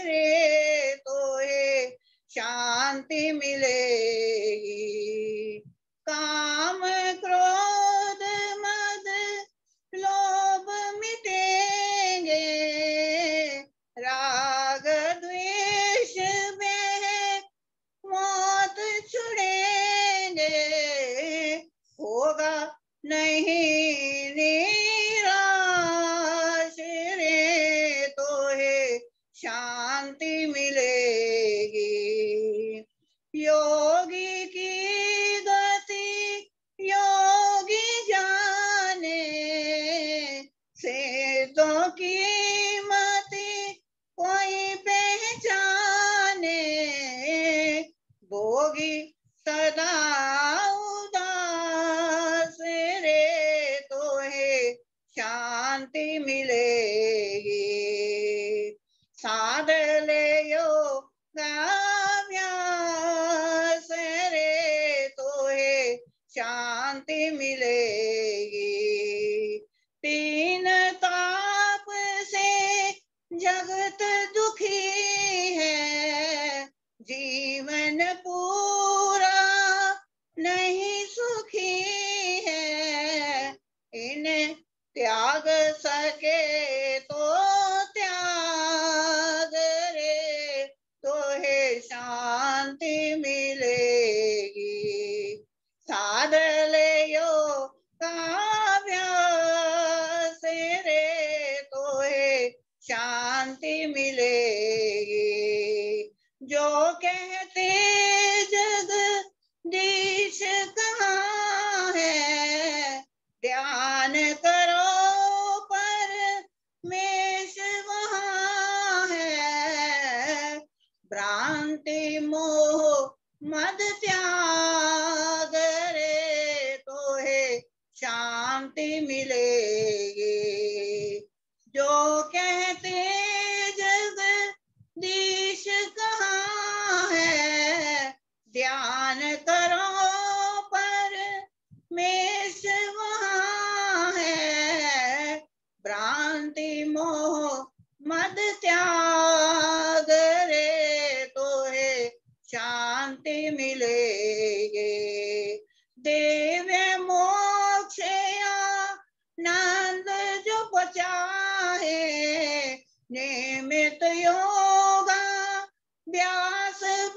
रे तो है शांति मिलेगी। काम क्रोध मद लोभ मिटेंगे। राग द्वेष में मौत छुड़ेंगे। होगा नहीं निराश रे तो है शांति मिलेगी। योगी की गति योगी जाने। सेतों की मति कोई पहचाने। भोगी सदा उदास रे तो है शांति मिलेगी। साध ले योगाभ्यास रे तो है शांति मिलेगी। तीन ताप से जगत दुखी है। जीवन पूरा नहीं सुखी है। इन्हें त्याग सके तो त्याग रे तो है शांति मिलेगी। साध ले योगाभ्यास रे तो है शांति मिलेगी। जो कहते जगदीश कहाँ है। ध्यान करो परमेश वहाँ है। भ्रांति मोह मद त्याग रे तो है शांति मिलेगी। जो कहते जगदीश कहाँ है। ध्यान करो परमेश वहाँ है। भ्रांति मोह मद त्याग रे तो है शांति मिलेगी। दिव्य मोक्ष आनंद जो पचाहे। निमित योगाभ्यास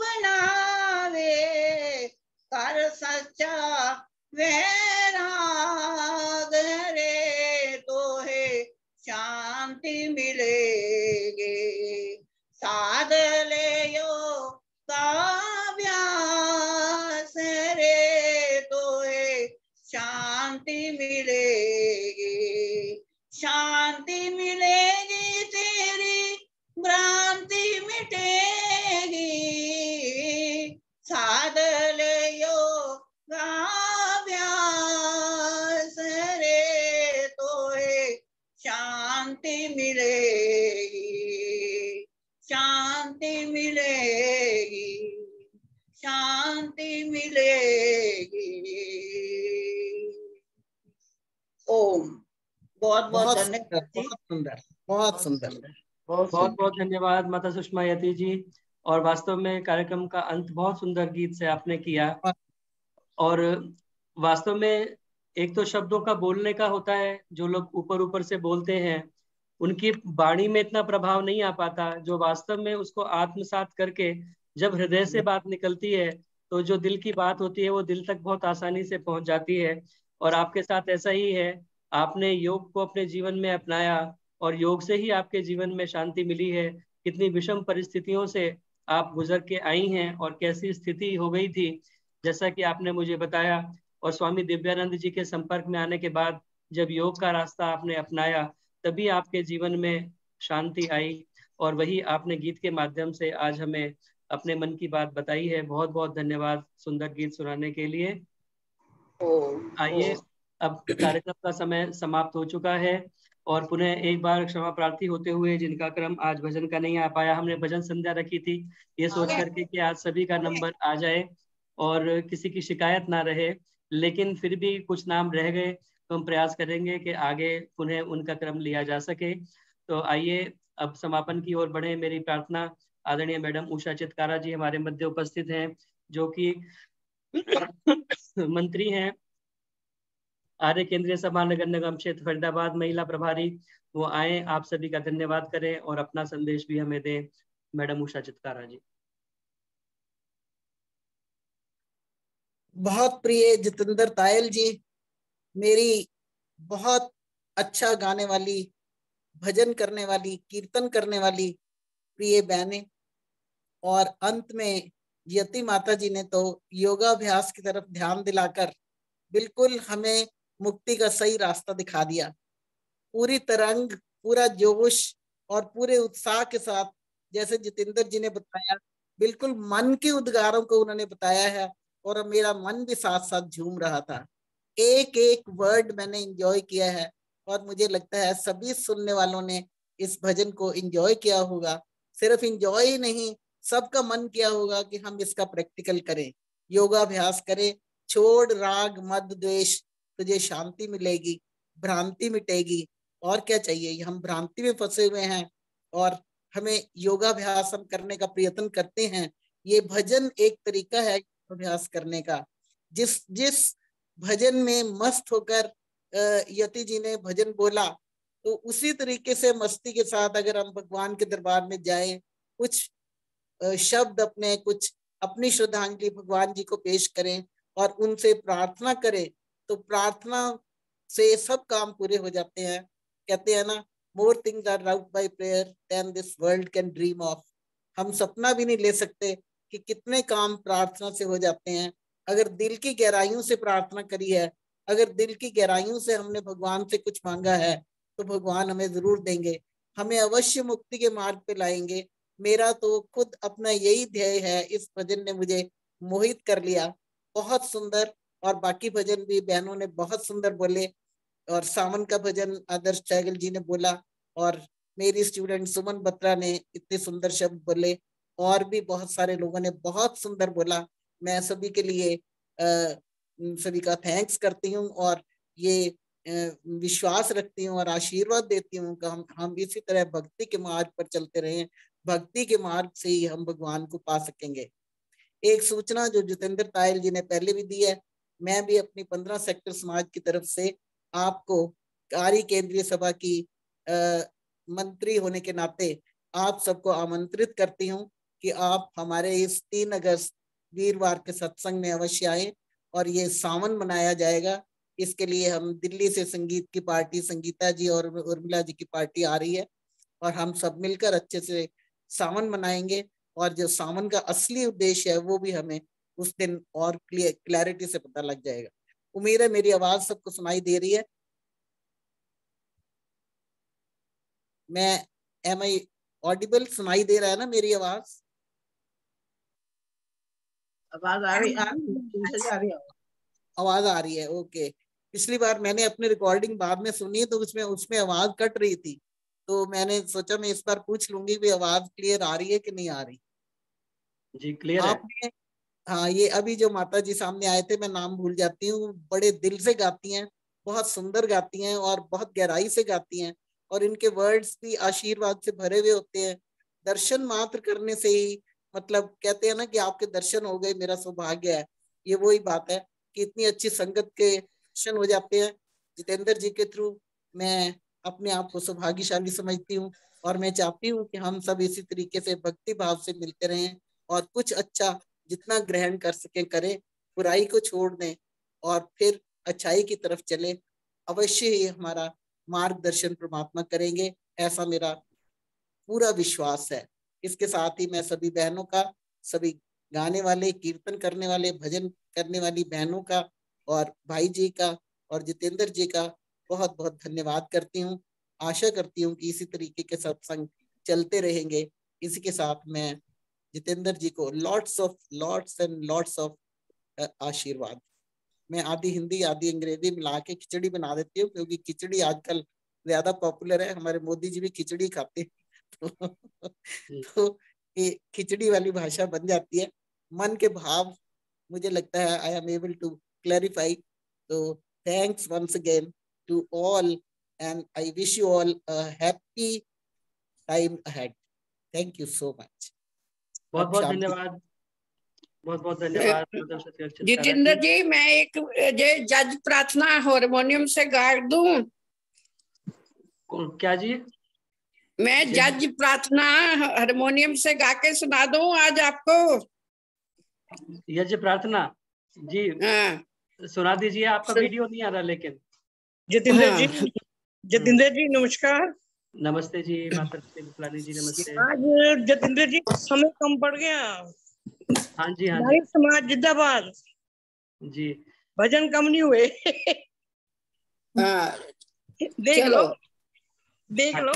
बनावे। कर सच्चा वैराग रे तो है शांति मिलेगी। साध ले यो बहुत बहुत बहुत धन्यवाद जी। बहुत सुंदर, बहुत सुंदर। बहुत बहुत धन्यवाद माता सुषमा यति जी। और वास्तव में कार्यक्रम का अंत बहुत सुंदर गीत से आपने किया। और वास्तव में एक तो शब्दों का बोलने का होता है, जो लोग ऊपर ऊपर से बोलते हैं उनकी वाणी में इतना प्रभाव नहीं आ पाता, जो वास्तव में उसको आत्मसात करके जब हृदय से बात निकलती है तो जो दिल की बात होती है वो दिल तक बहुत आसानी से पहुंच जाती है। और आपके साथ ऐसा ही है, आपने योग को अपने जीवन में अपनाया और योग से ही आपके जीवन में शांति मिली है। कितनी विषम परिस्थितियों से आप गुजर के आई हैं और कैसी स्थिति हो गई थी, जैसा कि आपने मुझे बताया। और स्वामी दिव्यानंद जी के संपर्क में आने के बाद जब योग का रास्ता आपने अपनाया, तभी आपके जीवन में शांति आई। और वही आपने गीत के माध्यम से आज हमें अपने मन की बात बताई है। बहुत बहुत धन्यवाद सुंदर गीत सुनाने के लिए। आइए, अब कार्यक्रम का समय समाप्त हो चुका है और पुनः एक बार क्षमा प्रार्थी होते हुए जिनका क्रम आज भजन का नहीं आ पाया, हमने भजन संध्या रखी थी ये सोच करके कि आज सभी का नंबर आ जाए और किसी की शिकायत ना रहे, लेकिन फिर भी कुछ नाम रह गए तो हम प्रयास करेंगे कि आगे पुनः उनका क्रम लिया जा सके। तो आइए अब समापन की ओर बढ़े। मेरी प्रार्थना, आदरणीय मैडम उषा चितकारा जी हमारे मध्य उपस्थित हैं, जो कि मंत्री हैं आर्य केंद्रीय सभा नगर निगम क्षेत्र फरीदाबाद, महिला प्रभारी, वो आए, आप सभी का धन्यवाद करें और अपना संदेश भी हमें दें। मैडम उषा चितकारा जी। बहुत प्रिय जितेंद्र तायल जी, मेरी बहुत अच्छा गाने वाली, भजन करने वाली, कीर्तन करने वाली प्रिय बहनें, और अंत में यति माता जी ने तो योगाभ्यास की तरफ ध्यान दिलाकर बिल्कुल हमें मुक्ति का सही रास्ता दिखा दिया। पूरी तरंग, पूरा जोश और पूरे उत्साह के साथ, जैसे जितेंद्र जी ने बताया, बिल्कुल मन के उद्गारों को उन्होंने बताया है और मेरा मन भी साथ साथ झूम रहा था। एक एक वर्ड मैंने एंजॉय किया है और मुझे लगता है सभी सुनने वालों ने इस भजन को एंजॉय किया होगा। सिर्फ एंजॉय ही नहीं, सबका मन किया होगा कि हम इसका प्रैक्टिकल करें, योगाभ्यास करें। छोड़ राग मद द्वेष, तुझे शांति मिलेगी, भ्रांति मिटेगी। और क्या चाहिए, हम भ्रांति में फंसे हुए हैं और हमें योगाभ्यास हम करने का प्रयत्न करते हैं। ये भजन एक तरीका है अभ्यास करने का। जिस जिस भजन में मस्त होकर यति जी ने भजन बोला, तो उसी तरीके से मस्ती के साथ अगर हम भगवान के दरबार में जाएं, कुछ शब्द अपने, कुछ अपनी श्रद्धांजलि भगवान जी को पेश करें और उनसे प्रार्थना करें, तो प्रार्थना से सब काम पूरे हो जाते हैं। कहते हैं ना, more things are wrought by prayer than this world can dream of. हम सपना भी नहीं ले सकते कि कितने काम प्रार्थना से हो जाते हैं। अगर दिल की गहराइयों से प्रार्थना करी है, अगर दिल की गहराइयों से हमने भगवान से कुछ मांगा है, तो भगवान हमें जरूर देंगे, हमें अवश्य मुक्ति के मार्ग पे लाएंगे। मेरा तो खुद अपना यही ध्येय है। इस भजन ने मुझे मोहित कर लिया, बहुत सुंदर। और बाकी भजन भी बहनों ने बहुत सुंदर बोले, और सावन का भजन आदर्श सहगल जी ने बोला, और मेरी स्टूडेंट सुमन बत्रा ने इतने सुंदर शब्द बोले, और भी बहुत सारे लोगों ने बहुत सुंदर बोला। मैं सभी के लिए सभी का थैंक्स करती हूँ और ये विश्वास रखती हूँ और आशीर्वाद देती हूँ कि हम इसी तरह भक्ति के मार्ग पर चलते रहें। भक्ति के मार्ग से ही हम भगवान को पा सकेंगे। एक सूचना जो जितेंद्र तायल जी ने पहले भी दी है, मैं भी अपनी 15 सेक्टर समाज की तरफ से आपको आर्य केंद्रीय सभा की मंत्री होने के नाते आप सबको आमंत्रित करती हूँ कि आप हमारे इस 3 अगस्त वीरवार के सत्संग में अवश्य आए। और ये सावन मनाया जाएगा, इसके लिए हम दिल्ली से संगीत की पार्टी, संगीता जी और उर्मिला जी की पार्टी आ रही है, और हम सब मिलकर अच्छे से सावन मनाएंगे। और जो सावन का असली उद्देश्य है वो भी हमें उस दिन और क्लैरिटी से पता लग जाएगा। उम्मीद है मेरी आवाज सबको सुनाई दे रही है। मैं एम आई ऑडिबल, सुनाई दे रहा है ना मेरी आवाज? आवाज आ रही है? आवाज आ रही है, ओके। पिछली बार मैंने अपनी रिकॉर्डिंग बाद में सुनी तो उसमें आवाज कट रही थी, तो मैंने सोचा मैं इस बार पूछ लूंगी भी आवाज क्लियर आ रही है कि नहीं आ रही। जी क्लियर है। आपने, हाँ, ये अभी जो माता जी सामने आए थे, मैं नाम भूल जाती हूँ, बड़े दिल से गाती हैं, बहुत सुंदर गाती हैं और बहुत गहराई से गाती हैं, और इनके वर्ड्स भी आशीर्वाद से भरे हुए होते हैं। दर्शन मात्र करने से ही, मतलब कहते हैं ना कि आपके दर्शन हो गए, मेरा सौभाग्य है। ये वही बात है कि इतनी अच्छी संगत के दर्शन हो जाते हैं। जितेंद्र जी के थ्रू मैं अपने आप को सौभाग्यशाली समझती हूँ, और मैं चाहती हूँ कि हम सब इसी तरीके से भक्ति भाव से मिलते रहें और कुछ अच्छा जितना ग्रहण कर सके करें, बुराई को छोड़ दें और फिर अच्छाई की तरफ चले। अवश्य ही हमारा मार्गदर्शन परमात्मा करेंगे, ऐसा मेरा पूरा विश्वास है। इसके साथ ही मैं सभी बहनों का, सभी गाने वाले, कीर्तन करने वाले, भजन करने वाली बहनों का और भाई जी का और जितेंद्र जी का बहुत बहुत धन्यवाद करती हूँ। आशा करती हूँ कि इसी तरीके के सत्संग चलते रहेंगे। इसी के साथ मैं जितेंद्र जी को लॉट्स एंड लॉट्स ऑफ आशीर्वाद। मैं आधी हिंदी आधी अंग्रेजी मिला के खिचड़ी बना देती हूँ, क्योंकि खिचड़ी आजकल ज्यादा पॉपुलर है। हमारे मोदी जी भी खिचड़ी खाते हैं तो ये खिचड़ी वाली भाषा बन जाती है। मन के भाव मुझे लगता है I am able to clarify. तो thanks once again to all and I wish you all a happy time ahead. Thank you so much. बहुत बहुत धन्यवाद, बहुत बहुत धन्यवाद जितेंद्र जी, मैं एक जज प्रार्थना हारमोनियम से गा दूं? क्या जी? मैं जज प्रार्थना हारमोनियम से गा के सुना दूं आज आपको? यज्ञ प्रार्थना जी? हाँ। सुना दीजिए। आपका वीडियो नहीं आ रहा लेकिन। जितेंद्र जी, जितेंद्र जी नमस्कार। नमस्ते जी माता पिलानी जी, नमस्ते। आज जितेंद्र जी समय कम पड़ गया। हाँ जी, हाँ नारी जी। समाज जिंदाबाद जी। भजन कम नहीं हुए। हाँ, देख लो, देख लो।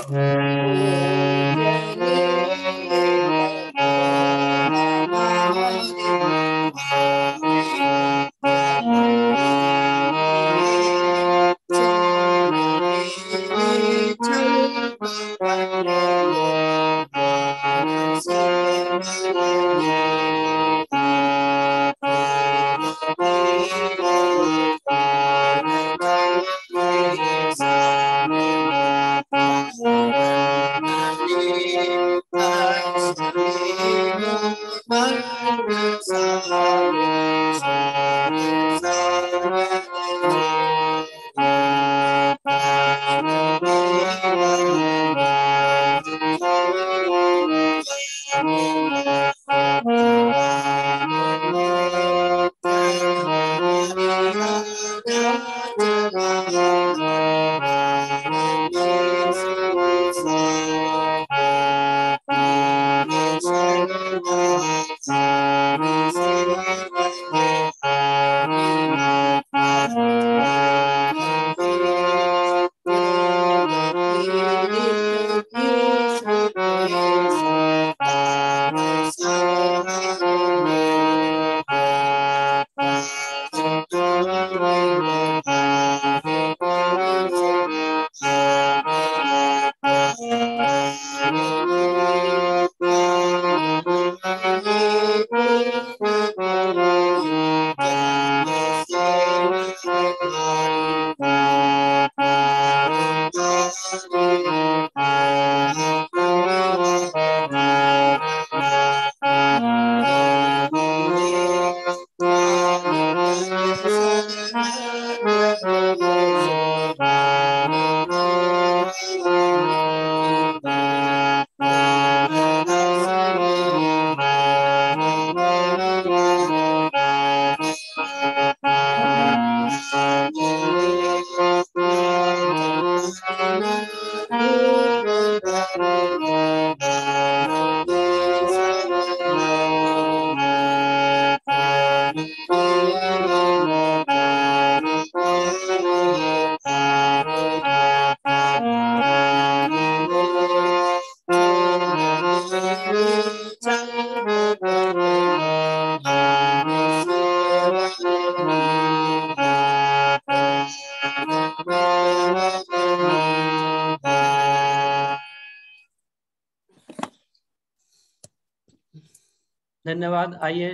धन्यवाद। आइए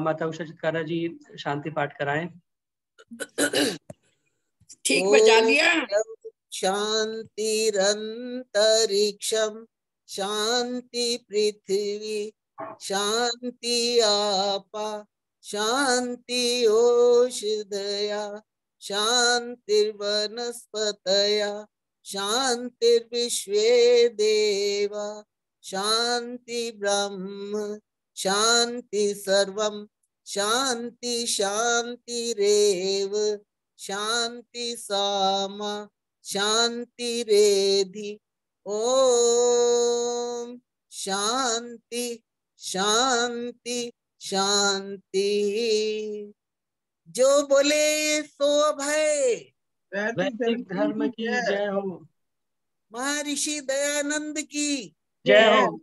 माता उषा चित्कारा जी शांति पाठ कराएं। ठीक बजा दिया। शांतिरंतरिक्षम शांति पृथ्वी शांति आपा शांति ओषधया शांतिर्वनस्पतया शांतिर्विश्वे देवा शांति ब्रह्म शांति सर्वम शांति शांतिरेव शांति सामा शांतिरेधि ओम शांति शांति शांति। जो बोले सो अभय। वैदिक धर्म की जय हो। महर्षि दयानंद की जय हो।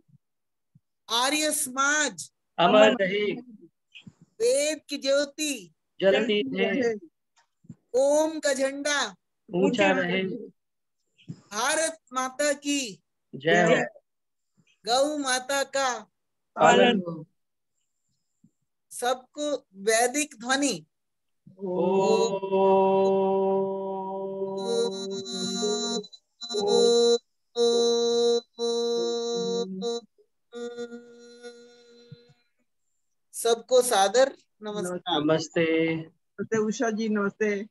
आर्य समाज अमर रहे। वेद की ज्योति जलती रहे। ओम का झंडा ऊंचा रहे। भारत माता की जय हो। गौ माता का पालन हो। सबको वैदिक ध्वनि सबको सादर नमस्कार। नमस्ते। नमस्ते उषा जी, नमस्ते।